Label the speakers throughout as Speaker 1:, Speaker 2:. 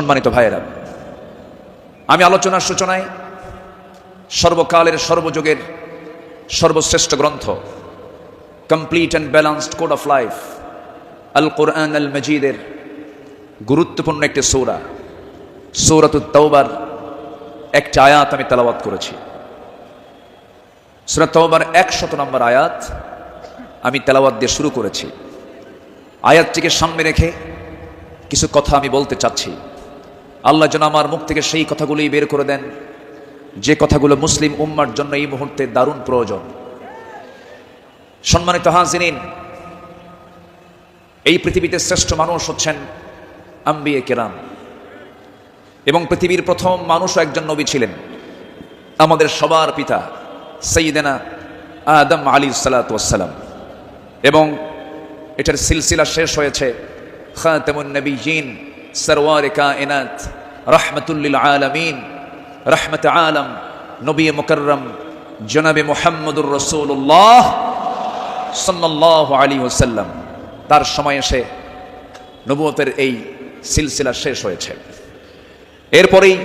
Speaker 1: সম্মানিত ভাইয়েরা, আমি আলোচনার সূচনায় সর্বকালের সর্বযুগের সর্বশ্রেষ্ঠ গ্রন্থ complete and balanced code of life আল কোরআন আল মজিদের গুরুত্বপূর্ণ একটি সূরা সূরাতুত তাওবার একটা আয়াত আমি তেলাওয়াত করেছি। সূরা তাওবার 100 নম্বর আয়াত আমি তেলাওয়াত দিয়ে শুরু করেছি। আয়াতটিকে সামনে রেখে কিছু কথা আমি বলতে চাচ্ছি। আল্লাহ যেন আমার মুখ থেকে সেই কথাগুলোই বের করে দেন যে কথাগুলো মুসলিম উম্মার জন্য এই মুহূর্তে দারুণ প্রয়োজন। সম্মানিত হাজিরিন, এই পৃথিবীতে শ্রেষ্ঠ মানুষ হচ্ছেন আম্বিয়ে কেরাম, এবং পৃথিবীর প্রথম মানুষও একজন নবী ছিলেন, আমাদের সবার পিতা সাইয়্যিদানা আদম আলাইহিসসালাতু ওয়াসসালাম। এবং এটার সিলসিলা শেষ হয়েছে খাতামুন নবিয়্যিন সরওয়ারে কায়নাত রাহমাতুল লিল আলামিন রাহমাতে আলম নবী মুকাররম জনাবে মুহাম্মদুর রাসূলুল্লাহ সাল্লাল্লাহু আলাইহি ওয়াসাল্লাম, তার সময় এসে নবুয়তের এই সিলসিলা শেষ হয়েছে। এরপরেই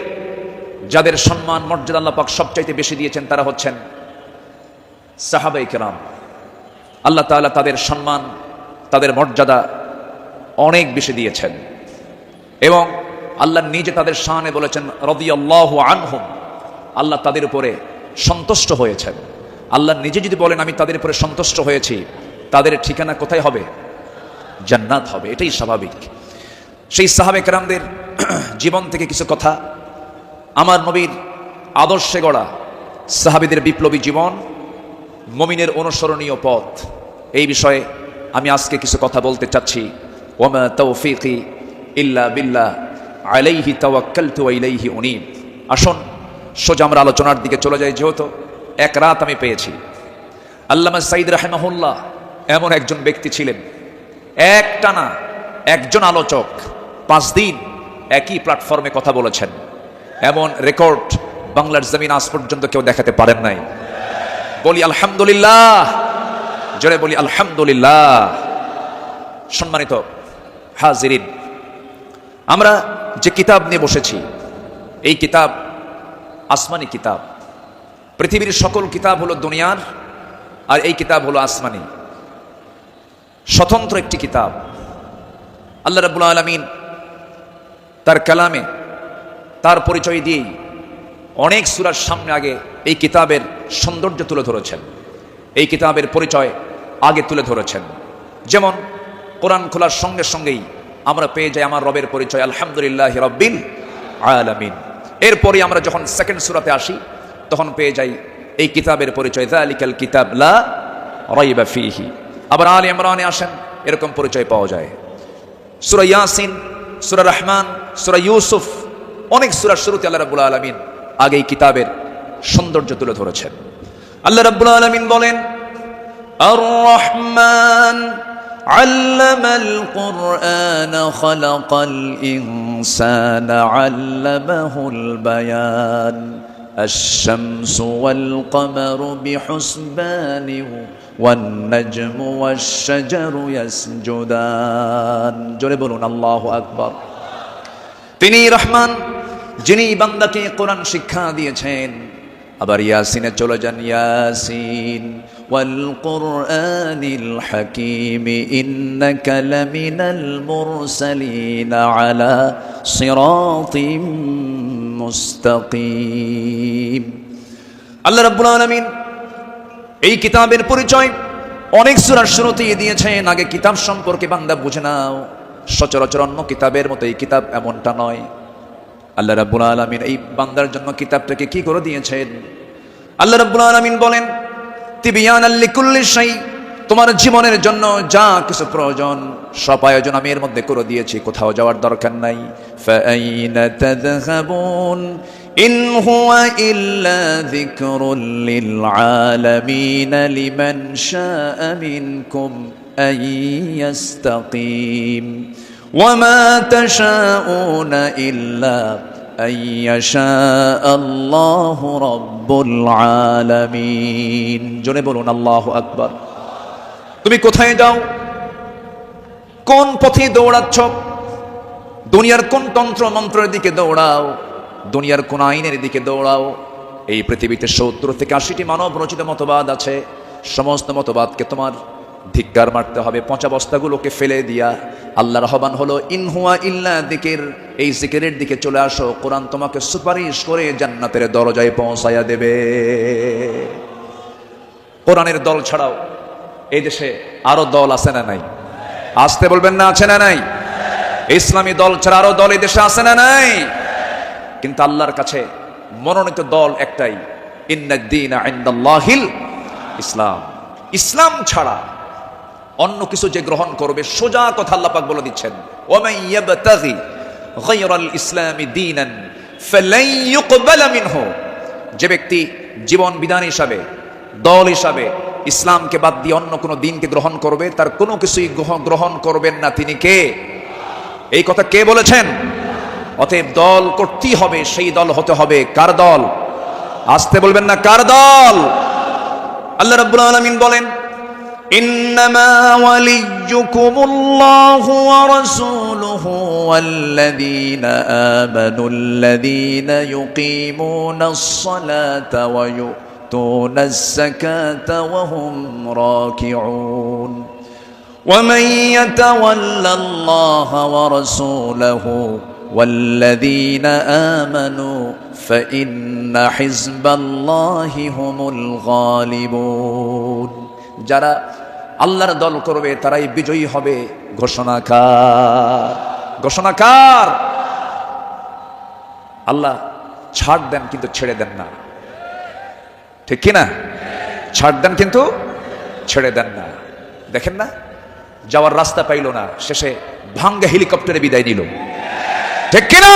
Speaker 1: যাদের সম্মান মর্যাদা আল্লাহ পাক সবচাইতে বেশি দিয়েছেন তারা হচ্ছেন সাহাবায়ে কেরাম। আল্লাহ তাআলা তাদের সম্মান, তাদের মর্যাদা অনেক বেশি দিয়েছেন, এবং আল্লাহ নিজে তাদের শানে বলেছেন রাদিয়াল্লাহু আনহুম, আল্লাহ তাদের উপরে সন্তুষ্ট হয়েছেন। আল্লাহ নিজে যদি বলেন আমি তাদের উপরে সন্তুষ্ট হয়েছি, তাদের ঠিকানা কোথায় হবে? জান্নাত হবে, এটাই স্বাভাবিক। সেই সাহাবায়ে কেরামদের জীবন থেকে কিছু কথা, আমার নবীর আদর্শে গড়া সাহাবীদের বিপ্লবী জীবন, মুমিনের অনুসরণীয় পথ, এই বিষয়ে আমি আজকে কিছু কথা বলতে চাচ্ছি। ওয়ামা তাওফীকি ইল্লা বিল্লাহ আলাইহি তাওয়াক্কালতু ওয়া ইলাইহি উনীব। আসুন সোজা আমরা আলোচনার দিকে চলে যাই। যেহেতু এক রাত আমি পেয়েছি, আল্লামা সাঈদ রাহিমাহুল্লাহ এমন একজন ব্যক্তি ছিলেন, একটানা একজন আলোচক 5 দিন একই প্ল্যাটফর্মে কথা বলেছেন। এমন রেকর্ড বাংলার জমিন আজ পর্যন্ত কেউ দেখাতে পারেন নাই। বলি আলহামদুলিল্লাহ, জোরে বলি আলহামদুলিল্লাহ। সম্মানিত হাজিরিন, আমরা যে কিতাব নিয়ে বসেছি এই কিতাব আসমানি কিতাব। পৃথিবীর সকল কিতাব হলো দুনিয়ার, আর এই কিতাব হলো আসমানি, স্বতন্ত্র একটি কিতাব। আল্লাহ রাব্বুল আলামিন তার কালামে তার পরিচয় দিয়েই অনেক সূরার সামনে আগে এই কিতাবের সৌন্দর্য তুলে ধরেছেন, এই কিতাবের পরিচয় আগে তুলে ধরেছেন। যেমন কোরআন খোলার সঙ্গে সঙ্গেই আমরা পেয়ে যাই আমার রবের পরিচয় আলহামদুলিল্লাহি রাব্বিল আলামিন। এরপরে আমরা যখন সেকেন্ড সূরাতে আসি তখন পেয়ে যাই এই কিতাবের পরিচয় যালিকাল কিতাব লা রাইবা ফীহি। আবার আলে ইমরানে আসেন, এরকম পরিচয় পাওয়া যায়। সূরা ইয়াসিন, সূরা রহমান, সূরা ইউসুফ, অনেক সূরার শুরুতে আল্লাহ রাব্বুল আলামিন আগে এই কিতাবের সৌন্দর্য তুলে ধরেছেন। আল্লাহ রাব্বুল আলামিন বলেন আর রহমান আল্লামাল কুরআন খালাকাল ইনসানা আল্লামাহুল বায়ান আশ-শামসু ওয়াল কমারু বিহুসবানি ওয়ান নাজমু ওয়াশ-শাজারু ইয়াসজুদান। জোরে বলুন আল্লাহু আকবার। তিনি রহমান, যিনি বান্দাকে কোরআন শিক্ষা দিয়েছেন। আবার ইয়াসিনে চলে যান, ইয়াসিন ওয়াল কুরআনিল হাকীম ইন্নাকা লামিনাল মুরসালিন আলা সিরাতিম মুস্তাকিম। আল্লাহ রাব্বুল আলামিন এই কিতাবের পরিচয় অনেক সূরার শুরুতেই দিয়েছেন। আগে কিতাব সম্পর্কে বান্দা বুঝে নাও, সচরাচর অন্য কিতাবের মতো এই কিতাব এমনটা নয়। আল্লাহ রাব্বুল আলামিন এই বান্দার জন্য কিতাবটাকে কি করে দিয়েছেন? আল্লাহ রাব্বুল আলামিন বলেন তিবিয়ানাল লিকুল্লি শাই, তোমার জীবনের জন্য যা কিছু প্রয়োজন সব আয়োজন আমি এর মধ্যে করে দিয়েছি, কোথাও যাওয়ার দরকার নাই। ফাআইনা তাযহাবুন ইন হুয়া ইল্লা যিকরুল লিল আলামিন লিমান শাআ মিনকুম আন ইয়াস্তাকিম ওয়ামা তাশাউনা ইল্লা আন ইয়াশা আল্লাহু রাব্বুল আলামিন। জোরে বলুন আল্লাহু আকবার। তুমি কোথায় যাও, কোন পথে দৌড়াচ্ছ, দুনিয়ার কোন তন্ত্র মন্ত্রের দিকে দৌড়াও, দুনিয়ার কোন আইনের দিকে দৌড়াও, এই পৃথিবীতে 70 থেকে 80টি মানব রচিত মতবাদ আছে। সমস্ত মতবাদকে তোমার ধিক্কার মারতে হবে, পচা বস্তাগুলোকে ফেলে দিয়া আল্লাহর আহ্বান হলো ইনহুয়া ইল্লা যিকির, এই জিকিরের দিকে চলে আসো। কোরআন তোমাকে সুপারিশ করে জান্নাতের দরজায় পৌঁছায়া দেবে। কোরআনের দল ছাড়াও এই দেশে আরো দল আছে না নাই? আসতে বলবেন না, আছে না নাই? ইসলামী দল ছাড়া আরো দল এই দেশে আছে না নাই? কিন্তু আল্লাহর কাছে মনোনীত দল একটাই, ইন্নাদ-দীনা ইনদাল্লাহিল ইসলাম। ইসলাম ছাড়া অন্য কিছু যে গ্রহণ করবে, সোজা কথা আল্লাহ পাক বলে দিচ্ছেন, ওয়ামান ইয়াবতাগি গায়রাল ইসলামি দীনান ফালান ইউকবালা মিনহু, যে ব্যক্তি জীবন বিধান হিসাবে, দল হিসাবে ইসলামকে বাদ দিয়ে অন্য কোনো দিনকে গ্রহণ করবে, তার কোনো কিছুই গ্রহণ করবেন না তিনি কে? এই কথা কে বলেছেন? অতএব দল করতেই হবে, সেই দল হতে হবে কার দল? আসতে বলবেন না, কার দল? আল্লাহ রাব্বুল আলামিন বলেন, ইন্নামা ওয়ালিয়্যুকুমুল্লাহু ওয়া রাসূলুহু ওয়াল্লাযীনা আমানুল্লাযীনা ইউকিমুনাস সালাতা ওয়া ইউতুনাজ যাকাতা ওয়া হুম রাকিউন ومن يتول الله ورسوله والذين آمنوا فإن حزب الله هم الغالبون। যারা আল্লাহর দল করবে তারাই বিজয়ী হবে। ঘোষণাকার, ঘোষণাকার আল্লাহ। ছাড় দেন কিন্তু ছেড়ে দেন না, ঠিক কিনা? ছাড় দেন কিন্তু ছেড়ে দেন না। দেখেন না, যাওয়ার রাস্তা পাইল না, শেষে ভাঙ্গা হেলিকপ্টারে বিদায় নিল, ঠিক কিনা?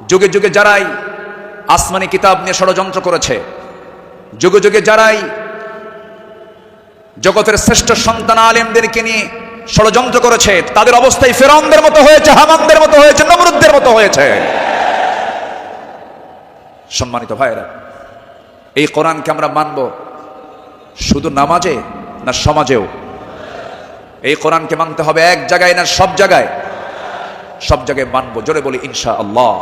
Speaker 1: যুগে যুগে যারাই আসমানি কিতাব নিয়ে ষড়যন্ত্র করেছে, যুগে যুগে যারাই জগতের শ্রেষ্ঠ সন্তান আলেমদেরকে নিয়ে ষড়যন্ত্র করেছে, তাদের অবস্থায় ফিরআউনদের মতো হয়েছে, হামানদের মতো হয়েছে, নমরুদদের মতো হয়েছে। সম্মানিত ভাইরা, এই কোরআনকে আমরা মানব শুধু নামাজে না সমাজেও? এই কোরআনকে মানতে হবে এক জায়গায় না সব জায়গায়? সব জায়গায় মানবো, জোরে বলি ইনশাআল্লাহ।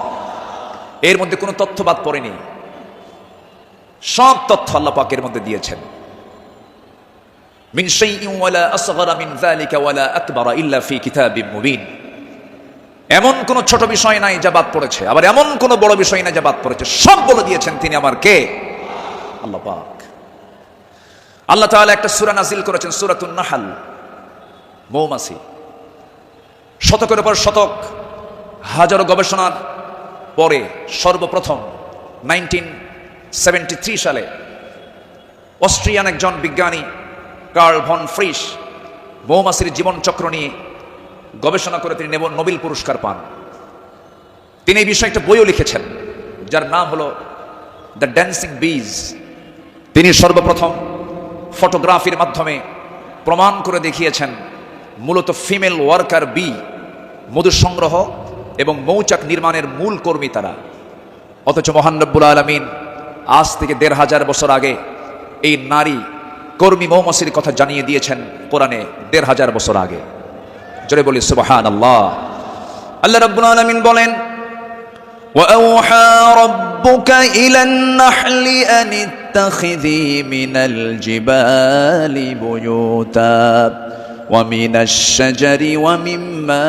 Speaker 1: এর মধ্যে কোনো তথ্য বাদ পড়েনি, সব তথ্য আল্লাহ পাকের মধ্যে দিয়েছেন। মিন শাইইন ওয়ালা আসগরা মিন যালিকা ওয়ালা আকবারা ইল্লা ফি কিতাবিম মুবিন। এমন কোন ছোট বিষয় নাই যা বাদ পড়েছে, আবার এমন কোন বড় বিষয় নাই যা বাদ পড়েছে, সব বলে দিয়েছেন তিনি আমার কে? আল্লাহ পাক। আল্লাহ তাআলা একটা সূরা নাযিল করেছেন, সূরাতুন নাহল, মৌমাছি। শতকের পর শতক, হাজারো গবেষণার পরে সর্বপ্রথম 1973 সালে অস্ট্রিয়ান একজন বিজ্ঞানী কার্ল ভন ফ্রিশ মৌমাছির জীবন চক্র নিয়ে গবেষণা করে তিনি নোবেল পুরস্কার পান। তিনি এই বিষয়ে একটা বইও লিখেছেন যার নাম হলো দ্য ড্যান্সিং বিজ। তিনি সর্বপ্রথম ফটোগ্রাফির মাধ্যমে প্রমাণ করে দেখিয়েছেন মূলত ফিমেল ওয়ার্কার বি, মধু সংগ্রহ এবং মৌচাক নির্মাণের মূল কর্মী তারা। অথচ মহান রব্বুল আলামিন আজ থেকে ১৫০০ বছর আগে এই নারী কর্মী মৌমাছির কথা জানিয়ে দিয়েছেন কোরআনে ১৫০০ বছর আগে। জোরে বলি সুবহানাল্লাহ। আল্লাহ রাব্বুল আলামিন বলেন, وَأَوْحَى رَبُّكَ إِلَى النَّحْلِ أَنِ اتَّخِذِي مِنَ الْجِبَالِ بُيُوتًا وَمِنَ الشَّجَرِ وَمِمَّا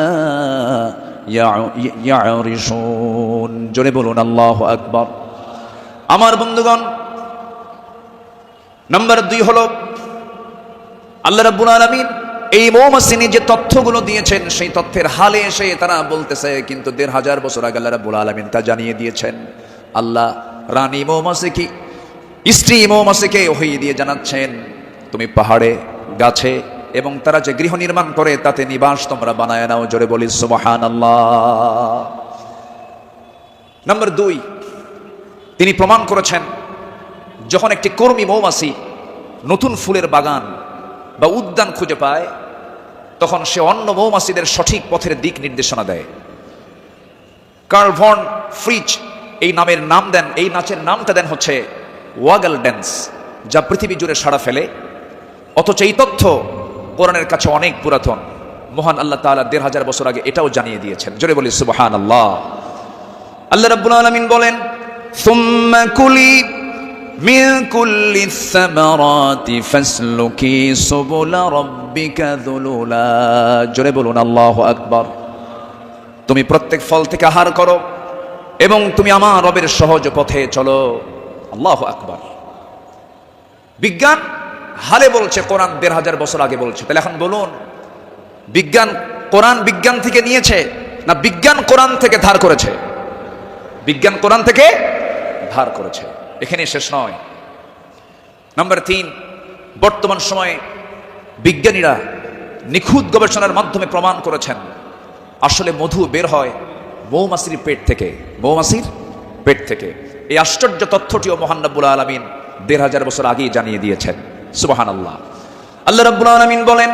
Speaker 1: يَعْرِشُونَ। জোরে বলুন আল্লাহু আকবার। আমার বন্ধুগণ, নাম্বার 2 হলো আল্লাহ রাব্বুল আলামিন এই মৌমাছি যে তথ্যগুলো দিয়েছেন সেই তথ্যের হালে এসে তারা বলতেছে কিন্তু ১৫০০ বছর আগে আল্লাহ রাব্বুল আলামিন তা জানিয়ে দিয়েছেন। আল্লাহ রানী মৌমাছিকে, স্ত্রী মৌমাছিকে ওহী দিয়ে জানাচ্ছেন, তুমি পাহাড়ে, গাছে এবং তারা যে গৃহ নির্মাণ করে তাতে নিবাস তোমরা বানায় নাও। জোরে বলি সুবহানাল্লাহ। নাম্বার 2, তিনি প্রমাণ করেছেন যখন একটি কর্মী মৌমাছি নতুন ফুলের বাগান বা উদ্যান খুঁজে পায় তখন সে অন্য মৌমাছিদের সঠিক পথের দিক নির্দেশনা দেয়। কার্ল ভন ফ্রিচ এই নামের নাম দেন, এই নাচের নামটা দেন হচ্ছে ওয়াগল ড্যান্স, যা পৃথিবী জুড়ে সাড়া ফেলে। অথচ এই তথ্য কোরআনের কাছে অনেক পুরাতন। মহান আল্লাহ তাআলা ১৫০০ বছর আগে এটাও জানিয়ে দিয়েছেন। জোরে বলি সুবহানাল্লাহ। আল্লাহ রাব্বুল আলামিন বলেন, সুম্মা কুলি মিন কুল্লি সামারাতি ফাসলুকি সুবুলা রাব্বিকা যুলুলা। জোরে বলুন আল্লাহু আকবার। তুমি প্রত্যেক ফল থেকে আহার করো এবং তুমি আমার রবের সহজ পথে চলো। আল্লাহু আকবার। বিজ্ঞান হালে বলছে, কোরআন ১৫০০ বছর আগে বলছে। তাহলে এখন বলুন, বিজ্ঞান কোরআন বিজ্ঞান থেকে নিয়েছে না বিজ্ঞান কোরআন থেকে ধার করেছে? বিজ্ঞান কোরআন থেকে ধার করেছে। এখানে শেষ নয়। নাম্বার ৩, বর্তমান সময়ে বিজ্ঞানীরা নিখুঁত গবেষণার মাধ্যমে প্রমাণ করেছেন আসলে মধু বের হয় মৌমাছির পেট থেকে। মৌমাছির পেট থেকে। এই আশ্চর্য তথ্যটিও মহান রব্বুল আলামিন ১৫০০ বছর আগেই জানিয়ে দিয়েছেন। সুবহানাল্লাহ। আল্লাহ রাব্বুল আলামিন বলেন,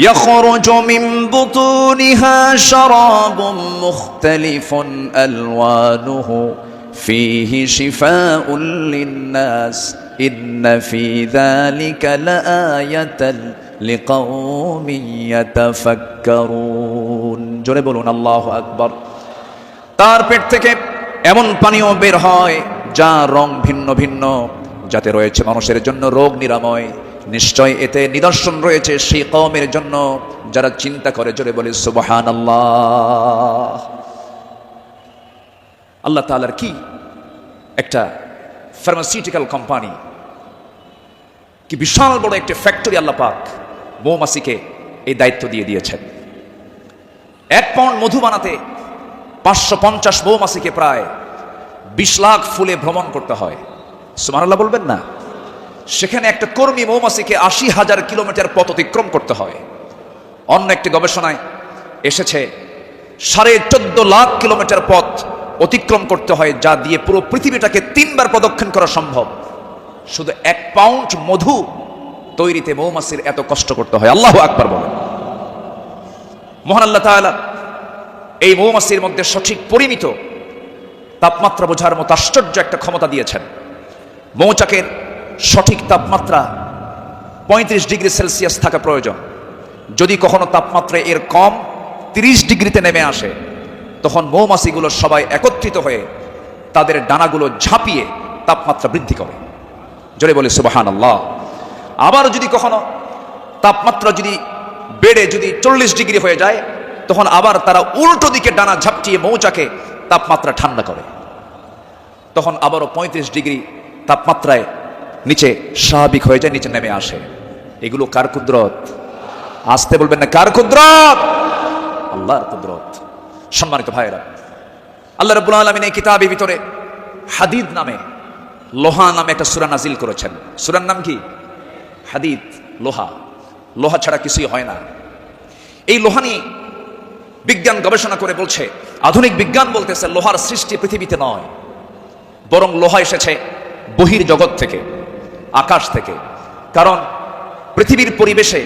Speaker 1: ইয়াখরুজু মিন বুতুনিহা শারাবুম মুখতালিফুন আলওয়ানুহু ফীহি শিফাউন লিন-নাস ইন্না ফী যালিকা লাআয়াতান লিকাওমিন ইয়াতাফাক্কারুন। জোরে বলুন আল্লাহু আকবার। তার পেট থেকে এমন পানীয় বের হয় যা রং ভিন্ন ভিন্ন, যাতে রয়েছে মানুষের জন্য রোগ নিরাময়। নিশ্চয় এতে নিদর্শন রয়েছে সেই কওমের জন্য যারা চিন্তা করে। জোরে বলি সুবহানাল্লাহ। আল্লাহ তাআলার কি একটা ফার্মাসিউটিক্যাল কোম্পানি, কি বিশাল বড় একটা ফ্যাক্টরি আল্লাহ পাক মৌমাছিকে এই দায়িত্ব দিয়ে দিয়েছেন। ১ পাউন্ড মধু বানাতে ৫৫০ মৌমাছিকে প্রায় ২০ লাখ ফুলে ভ্রমণ করতে হয়। সুবহানাল্লাহ বলবেন না? সেখানে একটা কর্মী মৌমাছিকে ৮০,০০০ কিলোমিটার পথ অতিক্রম করতে হয়। অন্য একটি গবেষণায় এসেছে ১৪.৫ লাখ কিলোমিটার পথ অতিক্রম করতে হয়, যা দিয়ে পুরো পৃথিবীটাকে ৩ বার প্রদক্ষিণ করা সম্ভব। শুধু ১ পাউন্ড মধু তৈরিতে মৌমাছির এত কষ্ট করতে হয়। আল্লাহু আকবার বলেন। মহান আল্লাহ তাআলা এই মৌমাছির মধ্যে সঠিক পরিমিত তাপমাত্রা বোঝার মতো আশ্চর্য একটা ক্ষমতা দিয়েছেন। মৌচাকের সঠিক তাপমাত্রা ৩৫ ডিগ্রি সেলসিয়াস থাকা প্রয়োজন। যদি কখনো তাপমাত্রা এর কম ৩০ ডিগ্রিতে নেমে আসে, তখন মৌমাছিগুলো সবাই একত্রিত হয়ে তাদের ডানাগুলো ঝাঁপিয়ে তাপমাত্রা বৃদ্ধি করে। জোরে বলে সুবহানাল্লাহ। আবার যদি কখনো তাপমাত্রা বেড়ে ৪০ ডিগ্রি হয়ে যায়, তখন আবার তারা উল্টো দিকে ডানা ঝাপটিয়ে মৌচাকে তাপমাত্রা ঠান্ডা করে। তখন আবারও ৩৫ ডিগ্রি তাপমাত্রায় নিচে স্বাভাবিক হয়ে যায়, নিচে নেমে আসে। এগুলো কার কুদরত? আসতে বলবেন না, কার কুদরত? আল্লাহর কুদরত। সম্মানিত ভাইয়েরা, আল্লাহ রাব্বুল আলামিন এই কিতাবের ভিতরে হাদিদ নামে, লোহা নামে একটা সূরা নাজিল করেছেন। সূরার নাম কি? হাদিদ, লোহা। লোহা ছাড়া কিছুই হয় না। এই লোহা নিয়ে বিজ্ঞান গবেষণা করে বলছে, আধুনিক বিজ্ঞান বলতেছে লোহার সৃষ্টি পৃথিবীতে নয়, বরং লোহা এসেছে বহির জগৎ থেকে, আকাশ থেকে। কারণ পৃথিবীর পরিবেশে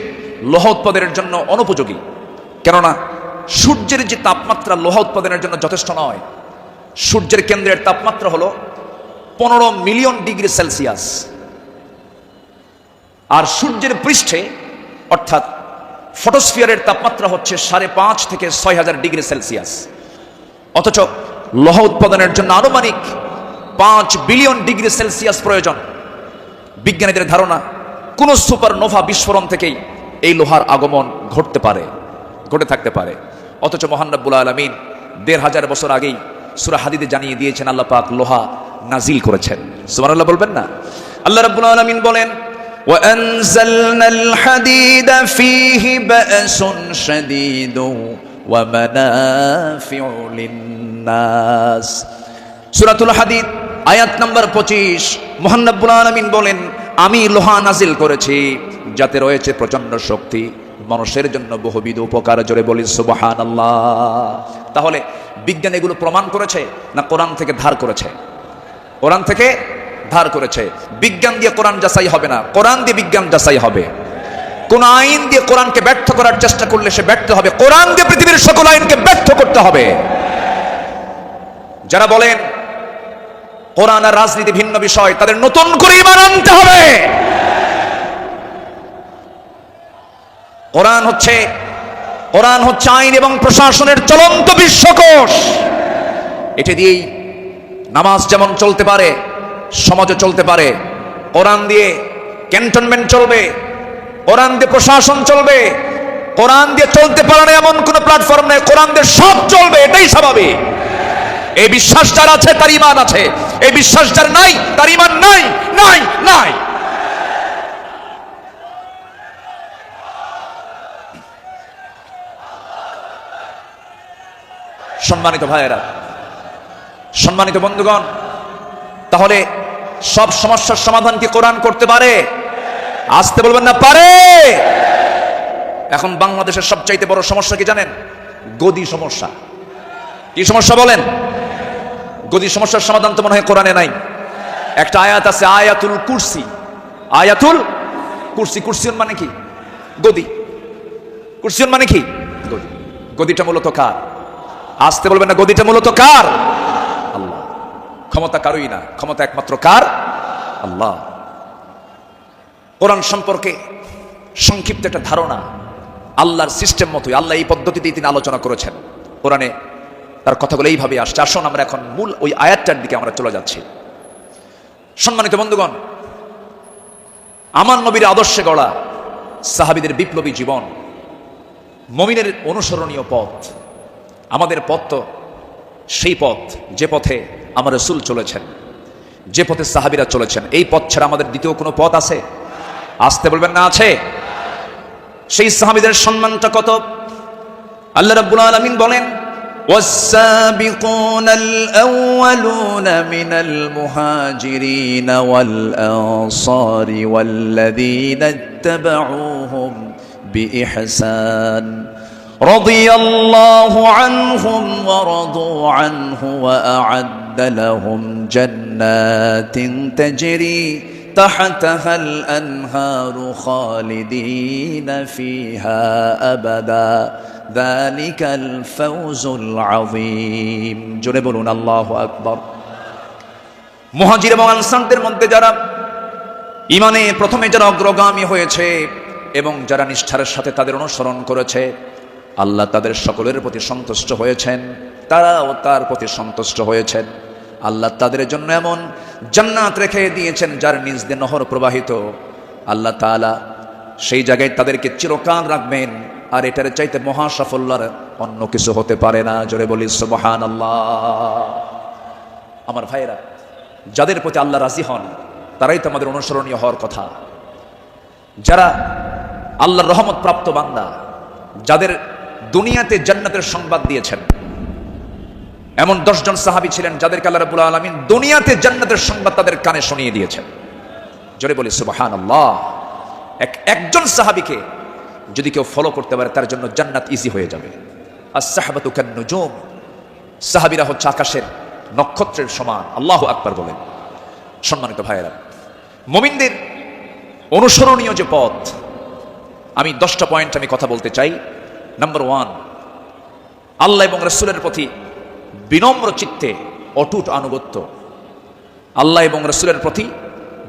Speaker 1: লোহা উৎপাদনের জন্য অনুপযোগী। কেননা সূর্যের যে তাপমাত্রা লোহা উৎপাদনের জন্য যথেষ্ট নয়। সূর্যের কেন্দ্রের তাপমাত্রা হলো ১৫ মিলিয়ন ডিগ্রি সেলসিয়াস, আর সূর্যের পৃষ্ঠে অর্থাৎ ফটোস্ফিয়ারের তাপমাত্রা হচ্ছে ৫.৫ থেকে ৬,০০০ ডিগ্রি সেলসিয়াস। অথচ লোহা উৎপাদনের জন্য আনুমানিক ৫ বিলিয়ন ডিগ্রি সেলসিয়াস প্রয়োজন। বিজ্ঞানীদের ধারণা কোন সুপারনোভা বিস্ফোরণ থেকেই এই লোহার আগমন ঘটে থাকতে পারে। অথচ মহান রব্বুল আলামিন ১৫০০ বছর আগেই সূরা হাদিদে জানিয়ে দিয়েছেন আল্লাহ পাক লোহা নাজিল করেছেন। সুবহানাল্লাহ বলবেন না? আল্লাহ রাব্বুল আলামিন বলেন, وَأَنزَلْنَا الْحَدِيدَ فِيهِ بَأْسٌ شَدِيدٌ وَمَنَافِعُ لِلنَّاسِ। সূরাতুল হাদিদ আয়াত নাম্বার ২৫। মহান রব্বুল আলামিন বলেন, আমি লোহা নাজিল করেছি যাতে রয়েছে প্রচন্ড শক্তি, মানুষের জন্য বহুবিধ উপকার। জোরে বলি সুবহানাল্লাহ। তাহলে বিজ্ঞান এগুলো প্রমাণ করেছে না কোরআন থেকে ধার করেছে? কোরআন থেকে ধার করেছে। বিজ্ঞান দিয়ে কোরআন যাচাই হবে না, কোরআন দিয়ে বিজ্ঞান যাচাই হবে। কোন আইন দিয়ে কোরআনকে ব্যর্থ করার চেষ্টা করলে সে ব্যর্থ হবে। কোরআন দিয়ে পৃথিবীর সকল আইনকে ব্যর্থ করতে হবে। যারা বলেন কোরআন আর রাজনীতি ভিন্ন বিষয়, তাদের নতুন করে ঈমান আনতে হবে। কোরআন হচ্ছে কোরআন হচ্ছে আইন এবং প্রশাসনের চলন্ত বিশ্বকোষ। এটা দিয়েই নামাজ যেমন চলতে পারে, সমাজও চলতে পারে। কোরআন দিয়ে ক্যান্টনমেন্ট চলবে, কোরআন দিয়ে প্রশাসন চলবে। কোরআন দিয়ে চলতে পারে না এমন কোন প্ল্যাটফর্ম নেই, কোরআন দিয়ে সব চলবে, এটাই স্বাভাবিক। এই বিশ্বাস যার আছে তার ঈমান আছে, এই বিশ্বাস যার নাই তার ঈমান নাই, নাই, নাই। সম্মানিত ভাইয়েরা, সম্মানিত বন্ধুগণ, তাহলে সব সমস্যার সমাধান কি কোরআন করতে পারে? আসতে বলবেন না, পারে। এখন বাংলাদেশের সবচাইতে বড় সমস্যা কি জানেন? গদি সমস্যা। কি সমস্যা বলেন? গদি সমস্যার সমাধান তো মনে হয় কোরআনে নাই। একটা আয়াত আছে, আয়াতুল কুরসি। আয়াতুল কুরসি। কুরসিয়ন মানে কি? গদি। কুরসিয়ন মানে কি? গদি। গদিটা মূলত কার? আসতে বলবেন না, গদিটা মূলত কার? আল্লাহ। ক্ষমতা কারোই না, ক্ষমতা একমাত্র কার? আল্লাহ। কোরআন সম্পর্কে সংক্ষিপ্ত একটা ধারণা, আল্লাহর সিস্টেম মতোই আল্লাহ এই পদ্ধতিতেই তিনি আলোচনা করেছেন। কোরআনে তার কথাগুলো এইভাবে আসছে। আসুন আমরা এখন মূল ওই আয়াতটার দিকে আমরা চলে যাচ্ছি। সম্মানিত বন্ধুগণ, আমার নবীর আদর্শে গড়া সাহাবীদের বিপ্লবী জীবন, মুমিনের অনুসরণীয় পথ। আমাদের পথ তো সেই পথ যে পথে আমার রাসূল চলেছেন, যে পথে সাহাবীরা চলেছেন। এই পথ ছাড়া আমাদের দ্বিতীয় কোনো পথ আছে? আসতে বলবেন না, আছে। সেই সাহাবীদের সম্মানটা কত! আল্লাহ রাব্বুল আলামিন বলেন, والسابقون الأولون من المهاجرين والأنصار والذين اتبعوهم بإحسان رضي الله عنهم ورضوا عنه وأعد لهم جنات تجري تحتها الأنهار خالدين فيها أبدا ذلك الفوز العظيم জোরে বলুন আল্লাহু আকবার। মুহাজির এবং আনসারদের মধ্যে যারা ঈমানে প্রথমে যারা অগ্রগামী হয়েছে এবং যারা নিষ্ঠার সাথে তাদের অনুসরণ করেছে, আল্লাহ তাদের সকলের প্রতি সন্তুষ্ট হয়েছেন, তারাও তার প্রতি সন্তুষ্ট হয়েছেন। আল্লাহ তাদের জন্য এমন জান্নাত রেখে দিয়েছেন যার নিজ দিয়ে নহর প্রবাহিত। আল্লাহ তাআলা সেই জায়গায় তাদেরকে চিরকাল রাখবেন, আর এটার চাইতে মহা সাফল্যের অন্য কিছু হতে পারে না। জোরে বলি সুবহানাল্লাহ। আমার ভাইরা, যাদের প্রতি আল্লাহ রাজি হন তারাই তো আমাদের অনুসরণীয় হওয়ার কথা। যারা আল্লাহর রহমত প্রাপ্ত বান্দা, যাদের দুনিয়াতে জান্নাতের সংবাদ দিয়েছেন, এমন 10 জন সাহাবী ছিলেন যাদেরকে আল্লাহ রাব্বুল আলামিন দুনিয়াতে জান্নাতের সংবাদ তাদের কানে শুনিয়ে দিয়েছেন। জোরে বলি সুবহানাল্লাহ। একজন সাহাবীকে যদি কেউ ফলো করতে পারে তার জন্য জান্নাত ইজি হয়ে যাবে। আস-সাহাবাতু কান-নুজুম, সাহাবীরা হচ্ছে আকাশের নক্ষত্রের সমান। আল্লাহু আকবার বলেন। সম্মানিত ভাইয়েরা, মুমিনদের অনুসরণীয় যে পথ, আমি 10টা পয়েন্ট আমি কথা বলতে চাই। নাম্বার 1, আল্লাহ এবং রাসূলের প্রতি বিনম্র চিত্তে অটুট আনুগত্য। আল্লাহ এবং রাসূলের প্রতি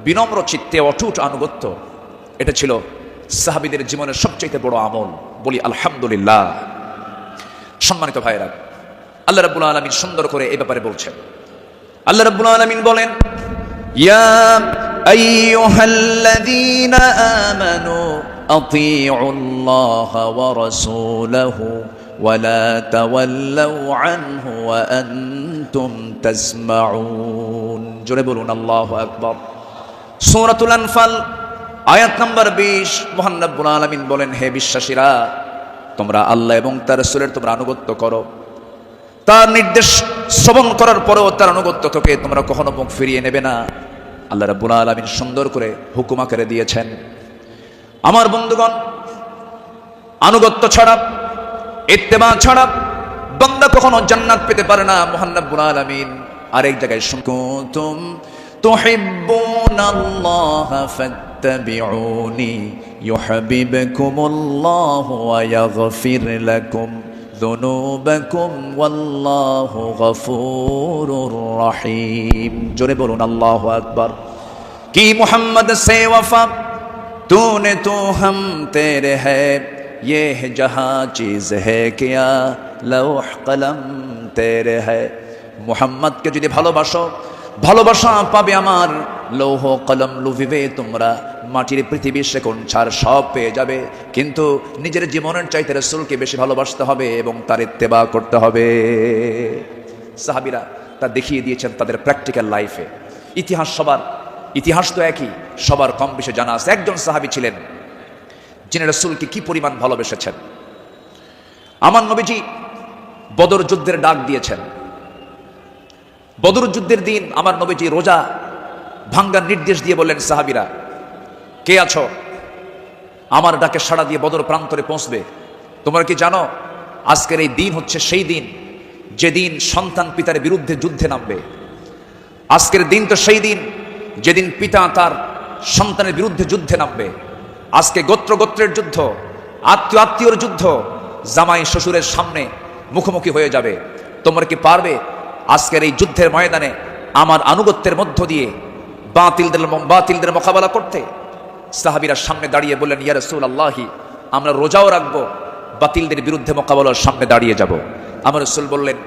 Speaker 1: বিনম্র চিত্তে অটুট আনুগত্য, এটা ছিল সাহাবীদের জীবনের সবচেয়ে বড় আমল। বলি আলহামদুলিল্লাহ। সম্মানিত ভাইরা, আল্লাহ রাব্বুল আলামিন সুন্দর করে এই ব্যাপারে বলছেন। আল্লাহ রাব্বুল আলামিন বলেন, ইয়া আইয়ুহাল্লাযীনা আমানু আতিউল্লাহা ওয়া রাসূলাহু ওয়া লা তাওয়াল্লাউ আনহু ওয়া আনতুম তাসমাউন। জোরে বলুন আল্লাহু আকবার। সূরাতুল আনফাল আয়াত নাম্বার 20, মহান রব্বুল আলামিন বলেন, হে বিশ্বাসীরা, তোমরা আল্লাহ এবং তার রাসূলের তোমরা আনুগত্য করো। তার নির্দেশ শ্রবণ করার পরেও তার আনুগত্য থেকে তোমরা কখনো মুখ ফিরিয়ে নেবে না। আল্লাহ রাব্বুল আলামিন সুন্দর করে হুকুম আকারে দিয়েছেন। আমার বন্ধুগণ, আনুগত্য ছাড়া, ইত্তেবা ছাড়া বান্দা কখনো জান্নাত পেতে পারে না। মহান রব্বুল আলামিন আরেক জায়গায় কুনতুম তুহিব্বুনাল্লাহা ফাত্তাবিউনি ইউহিব্বুকুমুল্লাহু ওয়া ইয়াগফির লাকুম যুনুবাকুম ওয়াল্লাহু গফুরুর রহিম। জোরে বলুন আল্লাহু আকবার। কি মুহাম্মদ সে ওয়াফা तूने तो हम तेरे है ये है जहां चीज है क्या लौह कलम तेरे है। মুহাম্মদকে যদি ভালোবাসো, ভালোবাসা পাবে আমার, লৌহ কলম লুভিবে তোমরা, মাটির পৃথিবীর শেকন ছাড় সব পেয়ে যাবে, কিন্তু নিজের জীবনের চাইতে রাসূলকে বেশি ভালোবাসতে হবে এবং তার ইত্তেবা করতে হবে। সাহাবীরা তা দেখিয়ে দিয়েছেন তাদের প্র্যাকটিক্যাল লাইফে। ইতিহাস তো একই, সবার কম বেশি জানা আছে। একজন সাহাবী ছিলেন যিনি রাসূলকে কি পরিমাণ ভালোবেসেছেন। আমার নবীজি বদর যুদ্ধের ডাক দিয়েছেন। বদর যুদ্ধের দিন আমার নবীজি রোজা ভাঙ্গার নির্দেশ দিয়ে বললেন, সাহাবীরা কে আছো আমার ডাকে সাড়া দিয়ে বদর প্রান্তরে পৌঁছবে? তোমরা কি জানো আজকের এই দিন হচ্ছে সেই দিন যেদিন সন্তান পিতার বিরুদ্ধে যুদ্ধে নামবে। আজকের দিন তো সেই দিন যেদিন পিতা তার সন্তানের বিরুদ্ধে যুদ্ধে নামবে। আজকে গোত্রের যুদ্ধ, আত্মীয়র যুদ্ধ, জামাই শ্বশুরের সামনে মুখোমুখি হয়ে যাবে। তোমরা কি পারবে আজকের এই যুদ্ধের ময়দানে আমার আনুগত্যের মধ্য দিয়ে বাতিলদের মোকাবেলা করতে? সাহাবীরা সামনে দাঁড়িয়ে বললেন, ইয়া রাসূলুল্লাহি, আমরা রোজাও রাখবো, বাতিলদের বিরুদ্ধে মোকাবেলার সামনে দাঁড়িয়ে যাব। আমার রাসূল বললেন,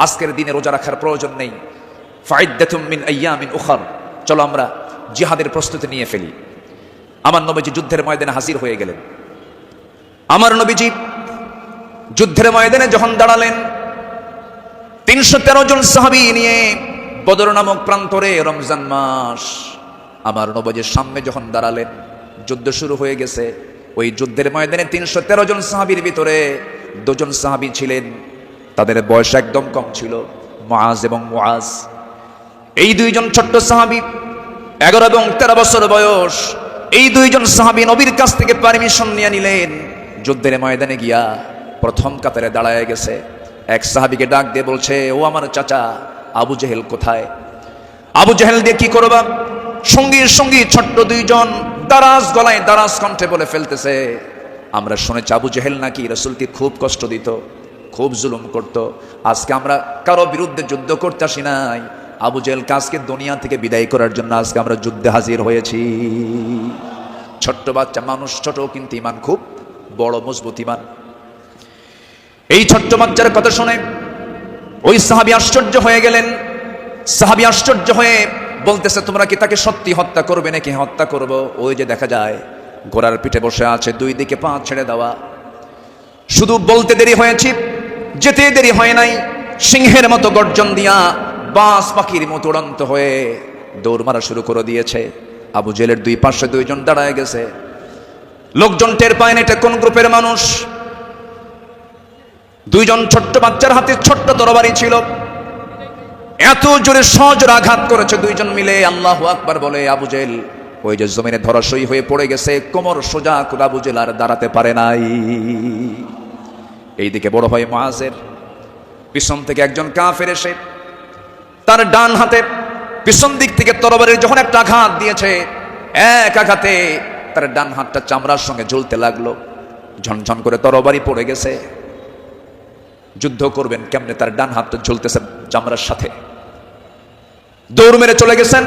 Speaker 1: আজকের দিনে রোজা রাখার প্রয়োজন নেই, ফাইদ্দাতুম মিন আইয়ামিন উখার, চলো আমরা জিহাদের প্রস্তুতি নিয়ে ফেলি। আমার নবীজি যুদ্ধের ময়দানে হাজির হয়ে গেলেন। আমার নবীজি যুদ্ধের ময়দানে যখন দাঁড়ালেন, 313 জন সাহাবী নিয়ে বদর নামক প্রান্তরে, রমজান মাস, আমার নবীজির সামনে যখন দাঁড়ালেন, যুদ্ধ শুরু হয়ে গেছে। ওই যুদ্ধের ময়দানে 313 জন সাহাবীর ভিতরে 2 জন সাহাবী ছিলেন, তাদের বয়স একদম কম ছিল, মুআজ এবং মুআজ। এই 2 জন ছোট্ট সাহাবী, 11 এবং 13 বছর বয়স। এই 2 জন সাহাবী নবীর কাছ থেকে পারমিশন নিয়ে নিলেন, যুদ্ধের ময়দানে গিয়া প্রথম কাতারে দাঁড়ায় গেছে। এক সাহাবীকে ডাক দিয়ে বলছে, ও আমার চাচা আবু জেহেল কোথায়? আবু জেহেল দিয়ে কি করবা? সঙ্গী ছোট্ট 2 জন দারাজ গলায় দারাজ কণ্ঠে বলে ফেলতেছে, আমরা শুনেছি আবু জেহেল নাকি রাসূলকে খুব কষ্ট দিত, খুব জুলুম করত। আজকে আমরা কারো বিরুদ্ধে যুদ্ধ করতে আসি নাই, আবু জেহেল আজকে দুনিয়া থেকে বিদায় করার জন্য আজকে আমরা যুদ্ধে হাজির হয়েছি। ছোট্ট বাচ্চা মানুষ, ছোট কিন্তু ইমান খুব বড়, মজবুত ইমান। এই ছোট্ট বাচ্চার কথা শুনে ওই সাহাবী আশ্চর্য হয়ে গেলেন। সাহাবী আশ্চর্য হয়ে বলতেছে, তোমরা কি তাকে সত্যি হত্যা করবে নাকি? হত্যা করব। ওই যে দেখা যায় ঘোড়ার পিঠে বসে আছে, 2 দিকে পা ছেড়ে দেওয়া। শুধু বলতে দেরি হয়েছে, যেতে দেরি হয় নাই। সিংহের মতো গর্জন দিয়া বাস পাখির মতো উড়ন্ত হয়ে দৌড় মারা শুরু করে দিয়েছে। আবু জেহেলের 2 পাশে 2 জন দাঁড়ায় গেছে। লোকজন টের পায় না এটা কোন গ্রুপের মানুষ। 2 জন ছোট্ট বাচ্চার হাতে ছোট্ট তরবারি ছিল, এত জোরে সজোরে আঘাত করেছে 2 জন মিলে। আল্লাহু আকবার বলে আবু জেহেল ওই যে জমিনে ধরাশয়ী হয়ে পড়ে গেছে, কোমর সোজা করে আবু জেহেল আর দাঁড়াতে পারে নাই। এইদিকে বড় ভাই মুআজের পিছন থেকে একজন কাফের এসে তার ডান হাতে পিছন দিক থেকে তরবারির যখন একটা আঘাত দিয়েছে, এক আঘাতে তার ডান হাতটা চামড়ার সঙ্গে ঝুলতে লাগলো। ঝনঝন করে তরবারি পড়ে গেছে। যুদ্ধ করবেন কেমনে, তার ডান হাতটা ঝুলতেছে চামড়ার সাথে। দৌড় মেরে চলে গেছেন,